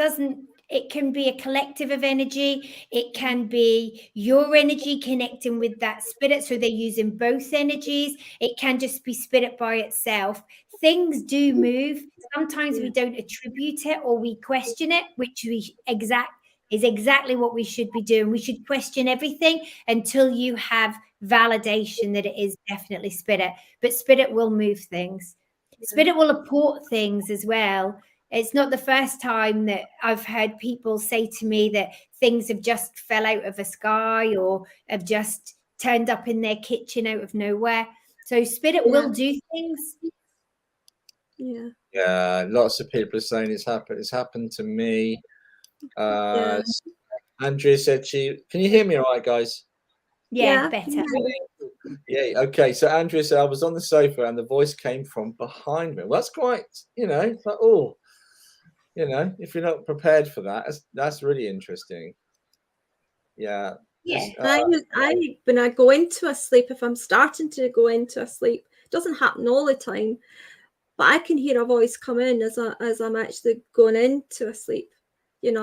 can be a collective of energy. It can be your energy connecting with that spirit. So they're using both energies. It can just be spirit by itself. Things do move. Sometimes we don't attribute it or we question it, which is exactly what we should be doing. We should question everything until you have validation that it is definitely spirit. But spirit will move things. Spirit will apport things as well. It's not the first time that I've heard people say to me that things have just fell out of the sky or have just turned up in their kitchen out of nowhere. So spirit will do things. Yeah, lots of people are saying it's happened. It's happened to me. Andrea said can you hear me all right, guys? Yeah, better. Yeah, okay. So Andrea said I was on the sofa and the voice came from behind me. Well, that's quite, it's like, if you're not prepared for that, that's really interesting. Yeah. When I go into a sleep, if I'm starting to go into a sleep, it doesn't happen all the time, but I can hear a voice come in as I'm actually going into a sleep, and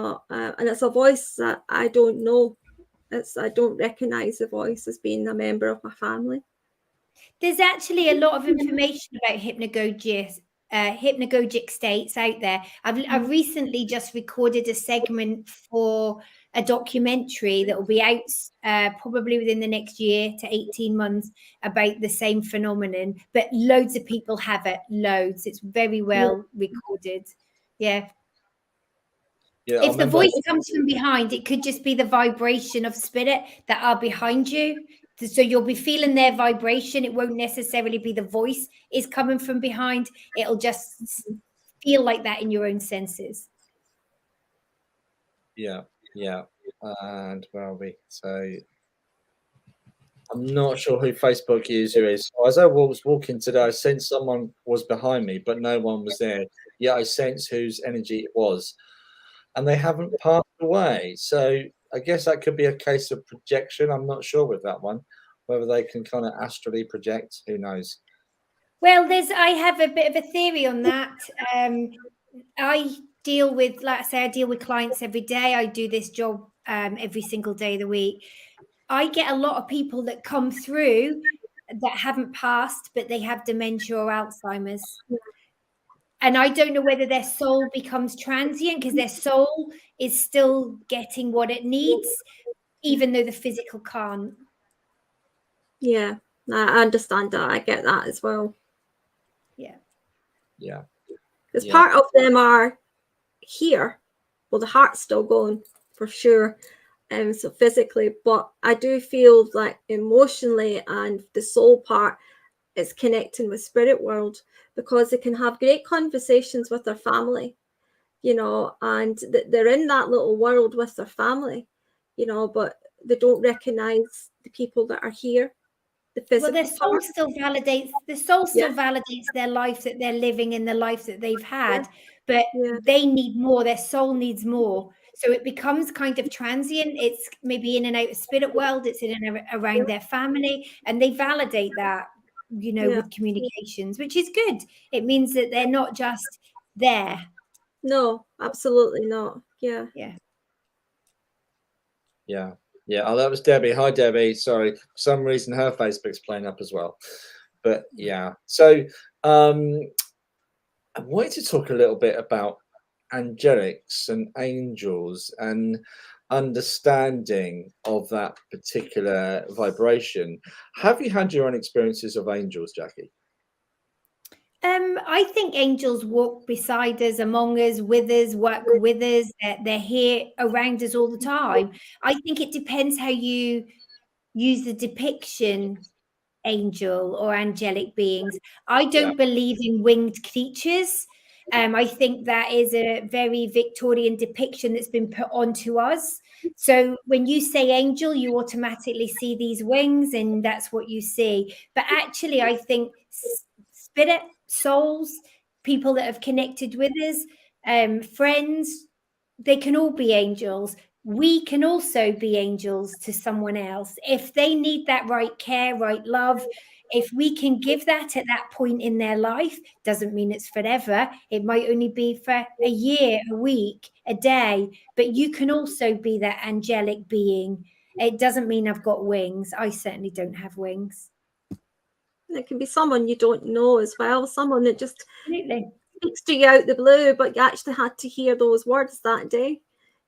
it's a voice that I don't know. I don't recognize the voice as being a member of my family. There's actually a lot of information about hypnagogic states out there. I've recently just recorded a segment for a documentary that will be out probably within the next year to 18 months about the same phenomenon, but loads of people have it. Loads. It's very well recorded. Yeah. If the voice comes from behind, it could just be the vibration of spirit that are behind you. So you'll be feeling their vibration. It won't necessarily be the voice is coming from behind. It'll just feel like that in your own senses. Yeah. And where are we? So I'm not sure who Facebook user is. As I was walking today, I sensed someone was behind me, but no one was there. Yeah, I sensed whose energy it was. And they haven't passed away. So I guess that could be a case of projection. I'm not sure with that one, whether they can kind of astrally project. Who knows? Well, I have a bit of a theory on that. I deal with, like I say, I deal with clients every day. I do this job every single day of the week. I get a lot of people that come through that haven't passed, but they have dementia or Alzheimer's. And I don't know whether their soul becomes transient because their soul is still getting what it needs, even though the physical can't. Yeah, I understand that. I get that as well. Yeah. Yeah. Because part of them are here. Well, the heart's still going for sure. So physically, but I do feel like emotionally and the soul part is connecting with spirit world, because they can have great conversations with their family, you know, and they're in that little world with their family, you know, but they don't recognize the people that are here. The physical their soul part. still validates. The soul still validates their life that they're living in, the life that they've had, but they need more. Their soul needs more. So it becomes kind of transient. It's maybe in and out of spirit world. It's in and around their family, and they validate that, you know, with communications, which is good. It means that they're not just there. No, absolutely not. Yeah. Oh, that was Debbie. Hi, Debbie. Sorry, for some reason her Facebook's playing up as well. But yeah, so I wanted to talk a little bit about angelics and angels and understanding of that particular vibration. Have you had your own experiences of angels, Jacqui? I think angels walk beside us, among us, with us, work with us. They're here around us all the time. I think it depends how you use the depiction, angel or angelic beings. I don't believe in winged creatures. I think that is a very Victorian depiction that's been put onto us. So when you say angel, you automatically see these wings, and that's what you see. But actually, I think spirit, souls, people that have connected with us, friends, they can all be angels. We can also be angels to someone else if they need that right care, right love. If we can give that at that point in their life, doesn't mean it's forever. It might only be for a year, a week, a day, but you can also be that angelic being. It doesn't mean I've got wings. I certainly don't have wings. It can be someone you don't know as well, someone that just speaks to you out the blue, but you actually had to hear those words that day.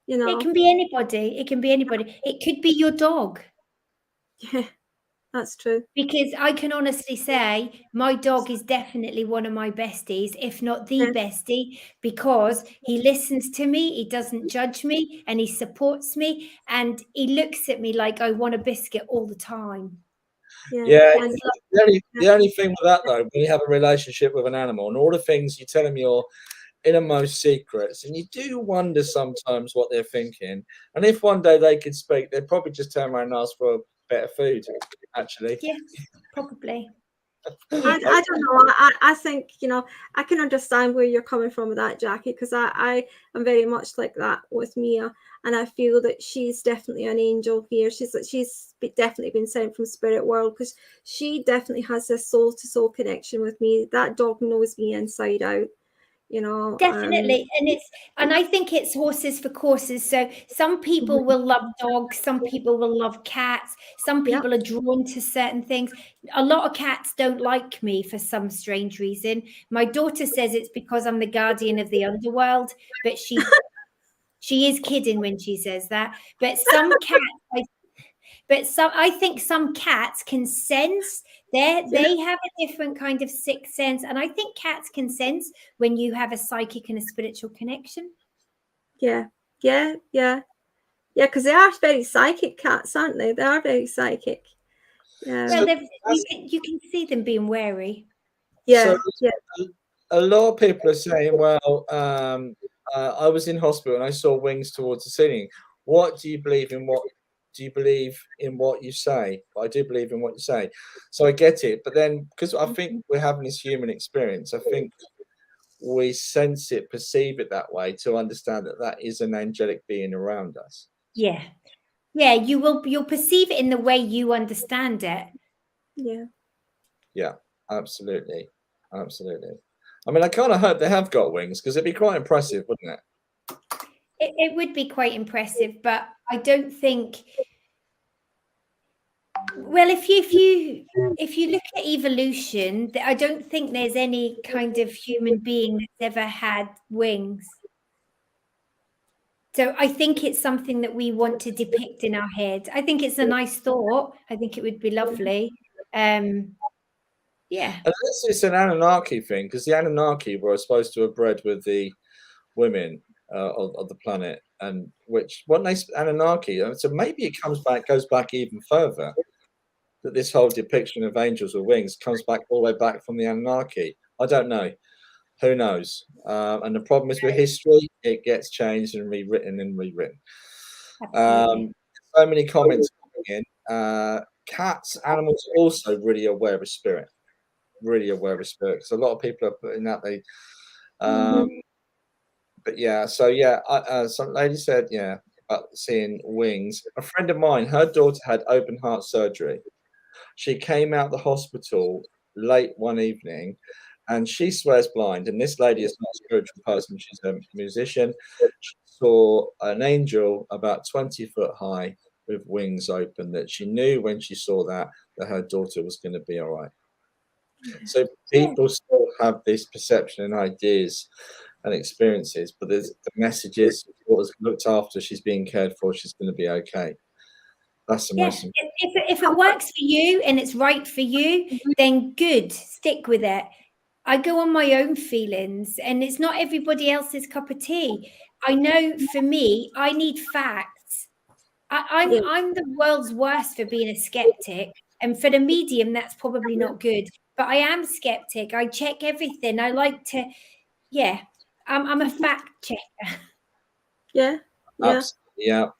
You know, it can be anybody. It can be anybody. It could be your dog. Yeah, that's true. Because I can honestly say my dog is definitely one of my besties, if not the bestie, because he listens to me, he doesn't judge me, and he supports me, and he looks at me like I want a biscuit all the time. The only thing with that, though, when you have a relationship with an animal and all the things you tell them your innermost secrets, and you do wonder sometimes what they're thinking. And if one day they could speak, they'd probably just turn around and ask for better food, actually. Yeah, probably. I don't know. I think, you know, I can understand where you're coming from with that, Jacqui, because I am very much like that with Mia, and I feel that she's definitely an angel here. She's definitely been sent from spirit world, because she definitely has this soul to soul connection with me. That dog knows me inside out. You know, definitely. And I think it's horses for courses. So some people will love dogs, some people will love cats, some people are drawn to certain things. A lot of cats don't like me for some strange reason. My daughter says it's because I'm the guardian of the underworld, but she is kidding when she says that. But some cats, I think some cats can sense. They have a different kind of sixth sense, and I think cats can sense when you have a psychic and a spiritual connection. Yeah, because they are very psychic cats, aren't they? They are very psychic. Well, you can see them being wary. Yeah, A lot of people are saying, well, I was in hospital and I saw wings towards the ceiling. What do you believe in? What do you believe in what you say? I do believe in what you say. So I get it. But then, because I think we're having this human experience, I think we sense it, perceive it that way to understand that that is an angelic being around us. Yeah. You'll perceive it in the way you understand it. Yeah, absolutely. I mean, I kind of hope they have got wings, because it'd be quite impressive, wouldn't it? It would be quite impressive, but I don't think. Well, if you look at evolution, I don't think there's any kind of human being that's ever had wings. So I think it's something that we want to depict in our head. I think it's a nice thought. I think it would be lovely. Yeah. Unless it's an Anunnaki thing, because the Anunnaki were supposed to have bred with the women of the planet, and which when they Anunnaki, so maybe it goes back even further. That this whole depiction of angels with wings comes back all the way back from the Anunnaki. I don't know. Who knows? And the problem is with history, it gets changed and rewritten and rewritten. So many comments coming in. Cats, animals are also really aware of spirit. Really aware of spirit. Because a lot of people are putting that they. But yeah, so yeah, some lady said, yeah, about seeing wings. A friend of mine, her daughter had open heart surgery. She came out the hospital late one evening and she swears blind. And this lady is not a spiritual person. She's a musician. She saw an angel about 20 foot high with wings open, that she knew when she saw that her daughter was going to be all right. So people still have this perception and ideas and experiences, but there's the messages, what was looked after, she's being cared for, she's going to be okay. That's the most important. If it works for you and it's right for you, then good, stick with it. I go on my own feelings, and it's not everybody else's cup of tea. I know for me, I need facts. I'm the world's worst for being a skeptic, and for the medium, that's probably not good. But I am skeptic. I check everything. I like to, I'm a fact checker. Yeah. Yeah.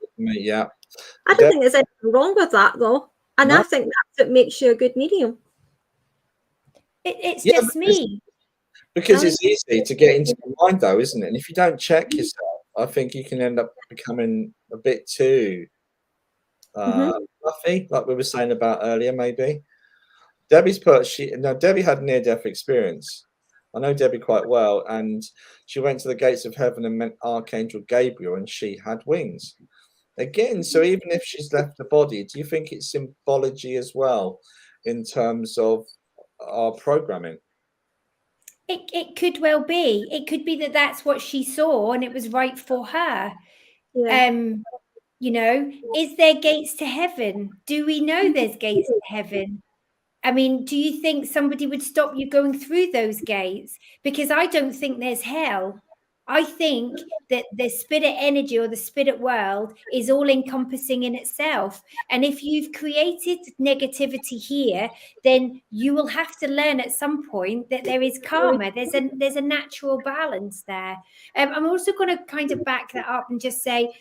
I don't think there's anything wrong with that, though. And I think that's what makes you a good medium. It's just me. Because it's easy to get into the mind, though, isn't it? And if you don't check yourself, I think you can end up becoming a bit too fluffy, like we were saying about earlier, maybe. Debbie had near-death experience. I know Debbie quite well, and she went to the gates of heaven and met Archangel Gabriel, and she had wings. Again, so even if she's left the body, do you think it's symbology as well in terms of our programming? It could well be. It could be that that's what she saw and it was right for her. Yeah. Is there gates to heaven? Do we know there's gates to heaven? I mean, do you think somebody would stop you going through those gates? Because I don't think there's hell. I think that the spirit energy or the spirit world is all encompassing in itself. And if you've created negativity here, then you will have to learn at some point that there is karma. There's a natural balance there. I'm also going to kind of back that up and just say,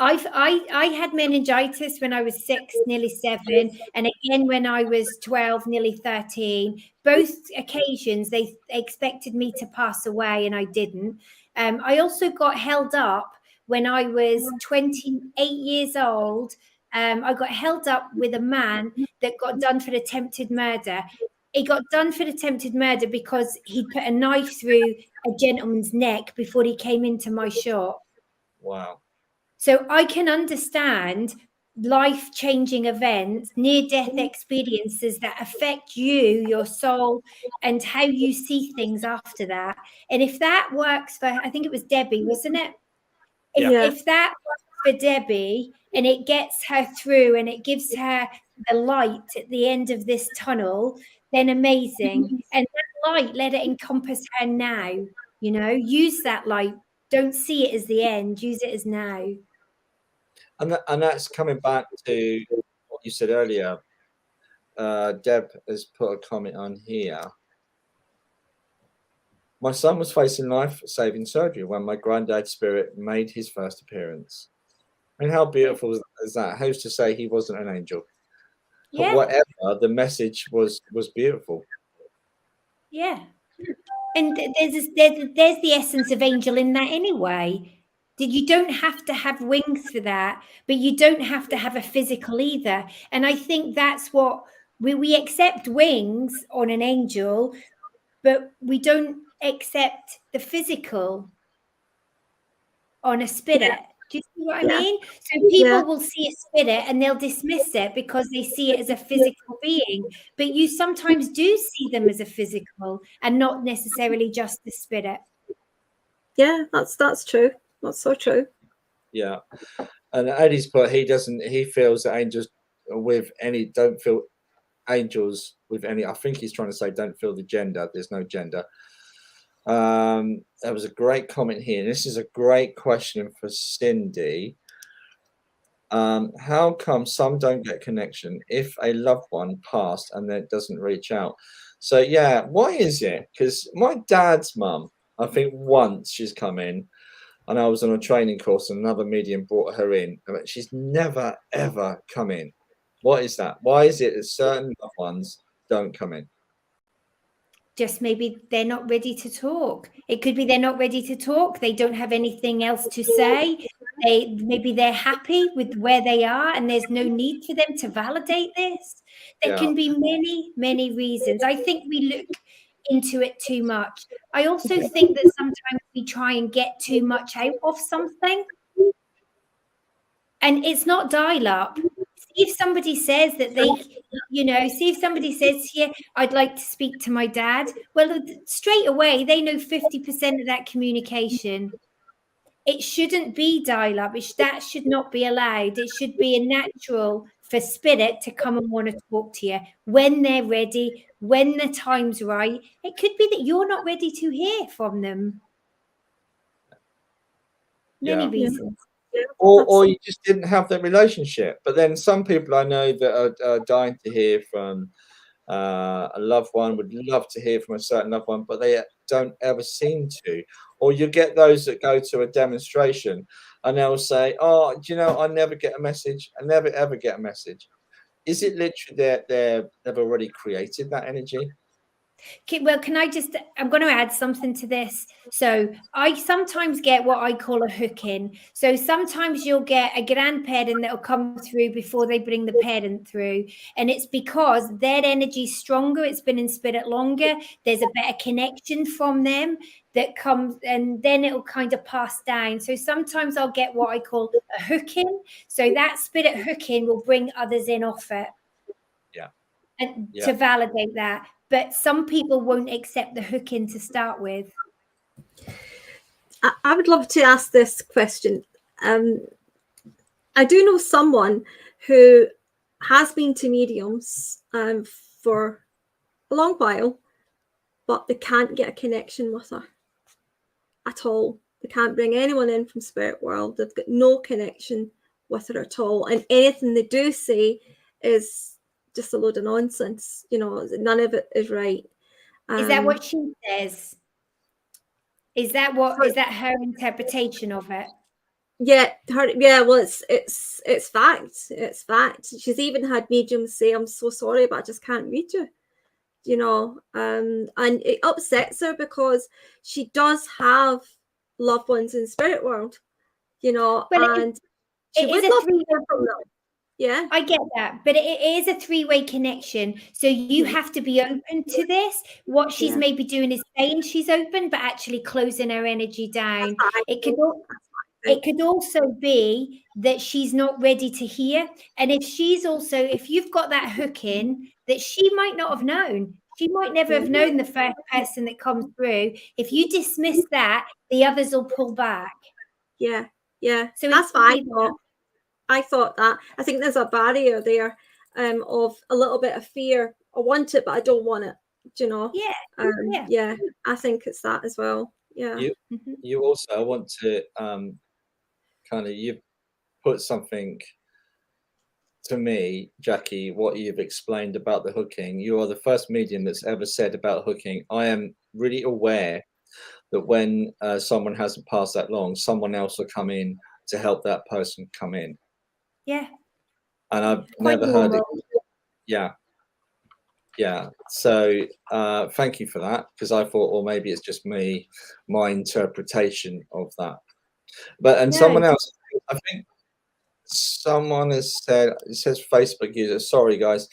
I had meningitis when I was 6, nearly 7, and again when I was 12, nearly 13. Both occasions they expected me to pass away, and I didn't. I also got held up when I was 28 years old. I got held up with a man that got done for attempted murder. He got done for attempted murder because he'd put a knife through a gentleman's neck before he came into my shop. Wow. So I can understand life-changing events, near-death experiences that affect you, your soul, and how you see things after that. And if that works for, I think it was Debbie, wasn't it? If that works for Debbie and it gets her through and it gives her the light at the end of this tunnel, then amazing. And that light, let it encompass her now. Use that light. Don't see it as the end. Use it as now. And that's coming back to what you said earlier. Deb has put a comment on here. My son was facing life-saving surgery when my granddad's spirit made his first appearance. I mean, how beautiful is that? Who's to say he wasn't an angel? But whatever, the message was beautiful. Yeah. And there's the essence of angel in that anyway. You don't have to have wings for that, but you don't have to have a physical either. And I think that's what we accept wings on an angel, but we don't accept the physical on a spirit. Do you see what I mean? So people will see a spirit and they'll dismiss it because they see it as a physical being. But you sometimes do see them as a physical and not necessarily just the spirit. Yeah, that's true. That's so true. Yeah. And Eddie's put, he feels that angels don't feel angels with any, I think he's trying to say don't feel the gender. There's no gender. There was a great comment here. This is a great question for Cindy. How come some don't get connection if a loved one passed and then it doesn't reach out? So yeah, why is it? Because my dad's mum, I think once she's come in, and I was on a training course and another medium brought her in, but she's never ever come in. What is that? Why is it that certain loved ones don't come in? Just maybe they're not ready to talk. It could be they're not ready to talk. They don't have anything else to say. Maybe they're happy with where they are and there's no need for them to validate this. There can be many, many reasons. I think we look into it too much. I also think that sometimes we try and get too much out of something. And it's not dial up. If somebody says that they, see if somebody says, yeah, I'd like to speak to my dad. Well, straight away, they know 50% of that communication. It shouldn't be dial up. That should not be allowed. It should be a natural for spirit to come and want to talk to you when they're ready, when the time's right. It could be that you're not ready to hear from them. Many reasons. Or you just didn't have that relationship. But then some people I know that are dying to hear from a loved one, would love to hear from a certain loved one, but they don't ever seem to. Or you get those that go to a demonstration and they'll say, oh, do you know, I never get a message. I never ever get a message. Is it literally that they've already created that energy? Okay, well, I'm going to add something to this. So I sometimes get what I call a hook in. So sometimes you'll get a grandparent that will come through before they bring the parent through. And it's because their energy's stronger. It's been in spirit longer. There's a better connection from them that comes, and then it'll kind of pass down. So sometimes I'll get what I call a hook in. So that spirit hook in will bring others in off it. Yeah. And to validate that. But some people won't accept the hook in to start with. I would love to ask this question. I do know someone who has been to mediums for a long while, but they can't get a connection with her at all. They can't bring anyone in from spirit world. They've got no connection with her at all. And anything they do say is just a load of nonsense. None of it is right. Is that what she says? Is that her interpretation of it? Yeah, well, it's fact. It's fact. She's even had mediums say, I'm so sorry, but I just can't read you. And it upsets her because she does have loved ones in spirit world, and she would love to hear from them. Yeah, I get that, but it is a three-way connection. So you have to be open to this. What she's maybe doing is saying she's open, but actually closing her energy down. It could also be that she's not ready to hear. And if you've got that hook in, that she might not have known. She might never have known the first person that comes through. If you dismiss that, the others will pull back. Yeah. So that's what I thought. I thought that. I think there's a barrier there of a little bit of fear. I want it, but I don't want it. Yeah. I think it's that as well. Yeah. You also want to you put something to me, Jacqui, what you've explained about the hooking. You are the first medium that's ever said about hooking. I am really aware that when someone hasn't passed that long, someone else will come in to help that person come in. Yeah. And I've never heard it. Yeah. So thank you for that, because I thought, well, maybe it's just my interpretation of that. But someone else, I think someone has said, it says Facebook user, sorry guys,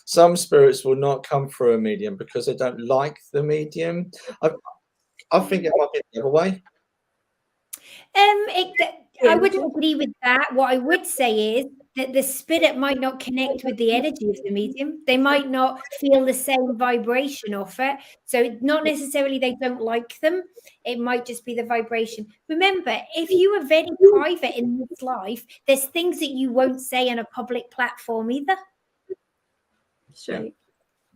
some spirits will not come through a medium because they don't like the medium. I think it might be the other way. I wouldn't agree with that. What I would say is that the spirit might not connect with the energy of the medium. They might not feel the same vibration of it. So not necessarily they don't like them. It might just be the vibration. Remember, if you are very private in this life, there's things that you won't say on a public platform either. Right.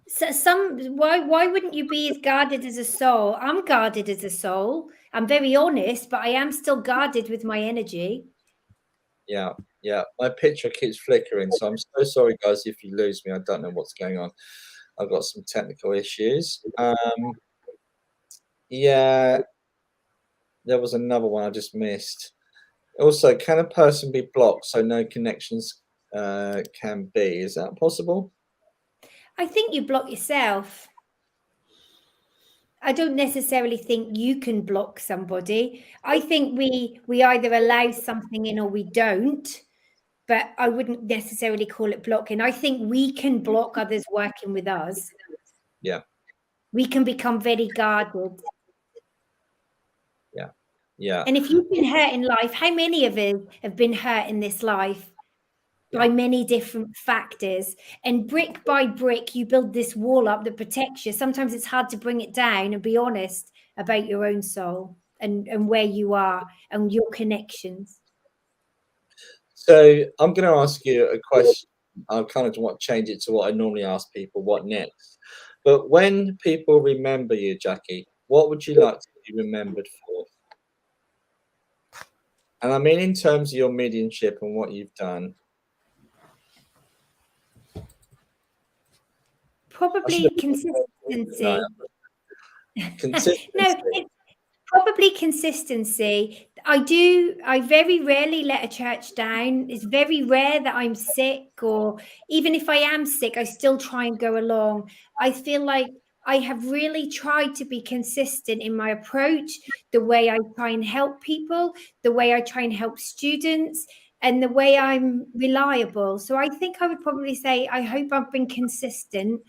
So why wouldn't you be as guarded as a soul? I'm guarded as a soul. I'm very honest, but I am still guarded with my energy. Yeah, my picture keeps flickering, so I'm so sorry, guys, if you lose me. I don't know what's going on. I've got some technical issues. Yeah, there was another one I just missed. Also, can a person be blocked so no connections can be? Is that possible? I think you block yourself. I don't necessarily think you can block somebody. I think we either allow something in or we don't, but I wouldn't necessarily call it blocking. I think we can block others working with us. Yeah. We can become very guarded. Yeah. And if you've been hurt in life, how many of us have been hurt in this life? By many different factors, and brick by brick you build this wall up that protects you. Sometimes it's hard to bring it down and be honest about your own soul and where you are and your connections. So I'm going to ask you a question. I kind of want to change it to what I normally ask people, what next? But when people remember you, Jacqui, what would you like to be remembered for? And I mean in terms of your mediumship and what you've done. Probably consistency. Consistency. No, it's probably consistency. I very rarely let a church down. It's very rare that I'm sick, or even if I am sick, I still try and go along. I feel like I have really tried to be consistent in my approach, the way I try and help people, the way I try and help students, and the way I'm reliable. So I think I would probably say I hope I've been consistent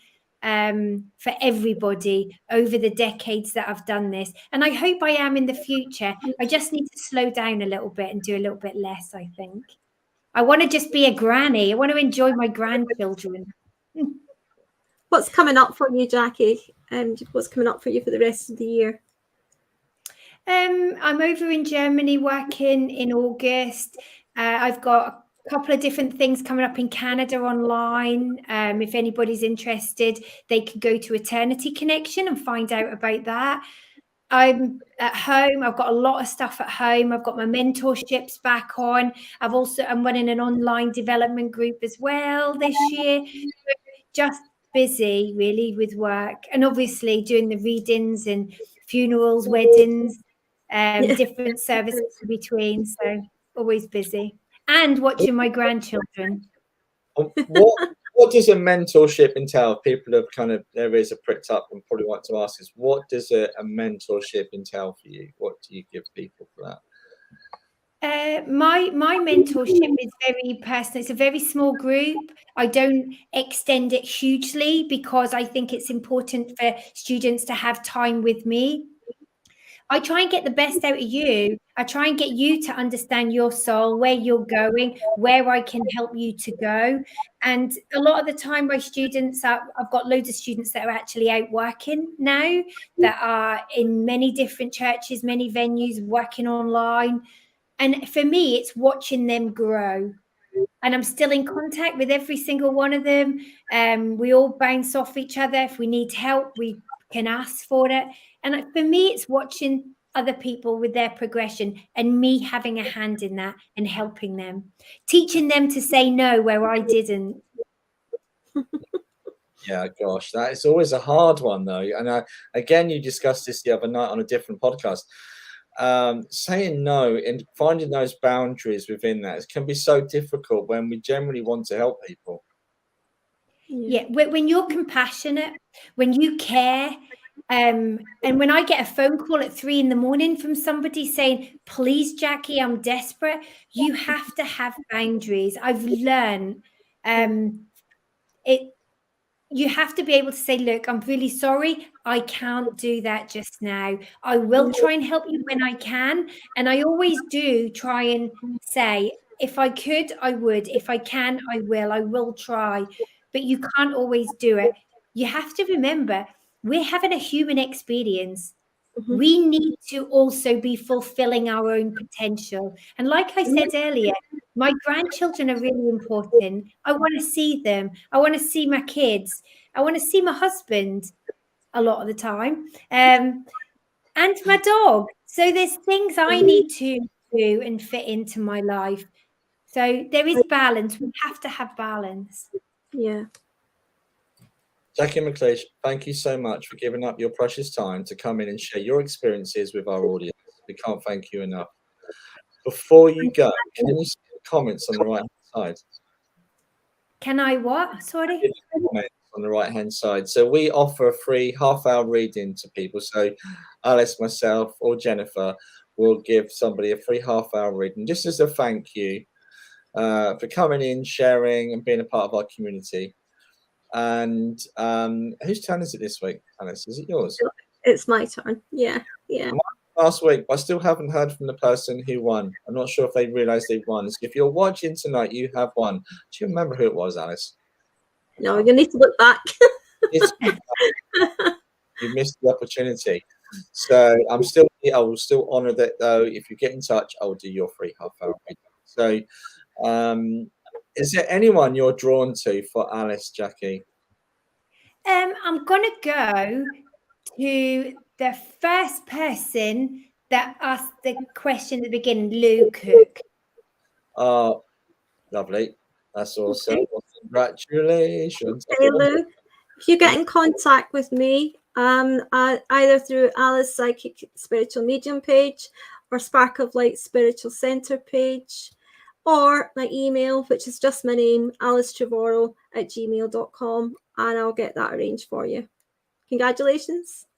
for everybody over the decades that I've done this. And I hope I am in the future. I just need to slow down a little bit and do a little bit less, I think. I want to just be a granny. I want to enjoy my grandchildren. What's coming up for you, Jacqui? And what's coming up for you for the rest of the year? I'm over in Germany working in August. I've got a couple of different things coming up in Canada online. If anybody's interested, they can go to Eternity Connection and find out about that. I'm at home. I've got a lot of stuff at home. I've got my mentorships back on. I'm running an online development group as well this year. Just busy really with work, and obviously doing the readings and funerals, weddings, different services in between. So always busy. And watching my grandchildren. What does a mentorship entail? People have kind of, their ears are pricked up and probably want to ask us, what does a mentorship entail for you? What do you give people for that? My mentorship is very personal. It's a very small group. I don't extend it hugely because I think it's important for students to have time with me. I try and get the best out of you. I try and get you to understand your soul, where you're going, where I can help you to go. And a lot of the time, my students I've got loads of students that are actually out working now, that are in many different churches, many venues, working online. And for me, it's watching them grow. And I'm still in contact with every single one of them. We all bounce off each other. If we need help, we can ask for it. And for me, it's watching other people with their progression and me having a hand in that and helping them, teaching them to say no where I didn't. Yeah, gosh, that is always a hard one, though. And again, you discussed this the other night on a different podcast. Saying no and finding those boundaries within that can be so difficult when we generally want to help people. Yeah, when you're compassionate, when you care, and when I get a phone call at 3 a.m. from somebody saying, please, Jacqui, I'm desperate, you have to have boundaries. I've learned you have to be able to say, look, I'm really sorry. I can't do that just now. I will try and help you when I can. And I always do try and say, if I could, I would. If I can, I will. I will try. But you can't always do it. You have to remember, we're having a human experience. Mhm. We need to also be fulfilling our own potential. And like I said earlier, my grandchildren are really important. I want to see them. I want to see my kids. I want to see my husband a lot of the time, and my dog. So there's things I need to do and fit into my life. So there is balance. We have to have balance. Yeah. Jacqui McLeish, thank you so much for giving up your precious time to come in and share your experiences with our audience. We can't thank you enough. Before you go, can you see the comments on the right-hand side? Can I what? Sorry? Comments on the right-hand side. So we offer a free half-hour reading to people. So Alice, myself, or Jennifer will give somebody a free half-hour reading just as a thank you for coming in, sharing, and being a part of our community. And whose turn is it this week, Alice? Is it yours? It's my turn. Yeah. Last week, but I still haven't heard from the person who won. I'm not sure if they realised they've won. So if you're watching tonight, you have won. Do you remember who it was, Alice? No, you need to look back. You missed the opportunity. So I will still honour that, though. If you get in touch, I will do your free half-hour reading. So is there anyone you're drawn to for Alice, Jacqui? I'm going to go to the first person that asked the question at the beginning, Lou Cook. Oh, lovely. That's awesome. Okay. Congratulations. Hey, Lou. If you get in contact with me, either through Alice Psychic Spiritual Medium page or Spark of Light Spiritual Center page, or my email, which is just my name, alicetrevorrow@gmail.com, and I'll get that arranged for you. Congratulations.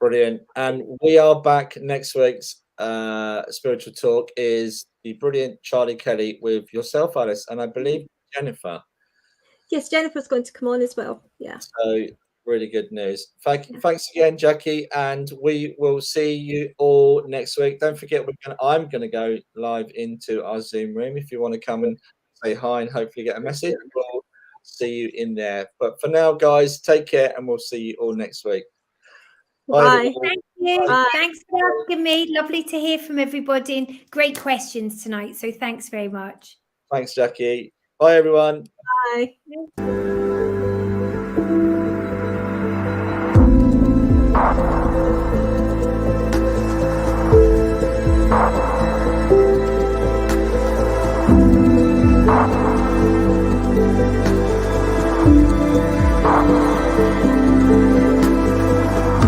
Brilliant. And we are back next week's Spiritual Talk is the brilliant Charlie Kelly with yourself, Alice, and I believe Jennifer. Yes, Jennifer's going to come on as well. Yeah. So really good news. Thanks again, Jacqui, and we will see you all next week. Don't forget, I'm going to go live into our Zoom room. If you want to come and say hi and hopefully get a message, we'll see you in there. But for now, guys, take care, and we'll see you all next week. Bye. Thank you. Bye. Thanks for asking me. Lovely to hear from everybody and great questions tonight. So thanks very much. Thanks, Jacqui. Bye, everyone. Bye.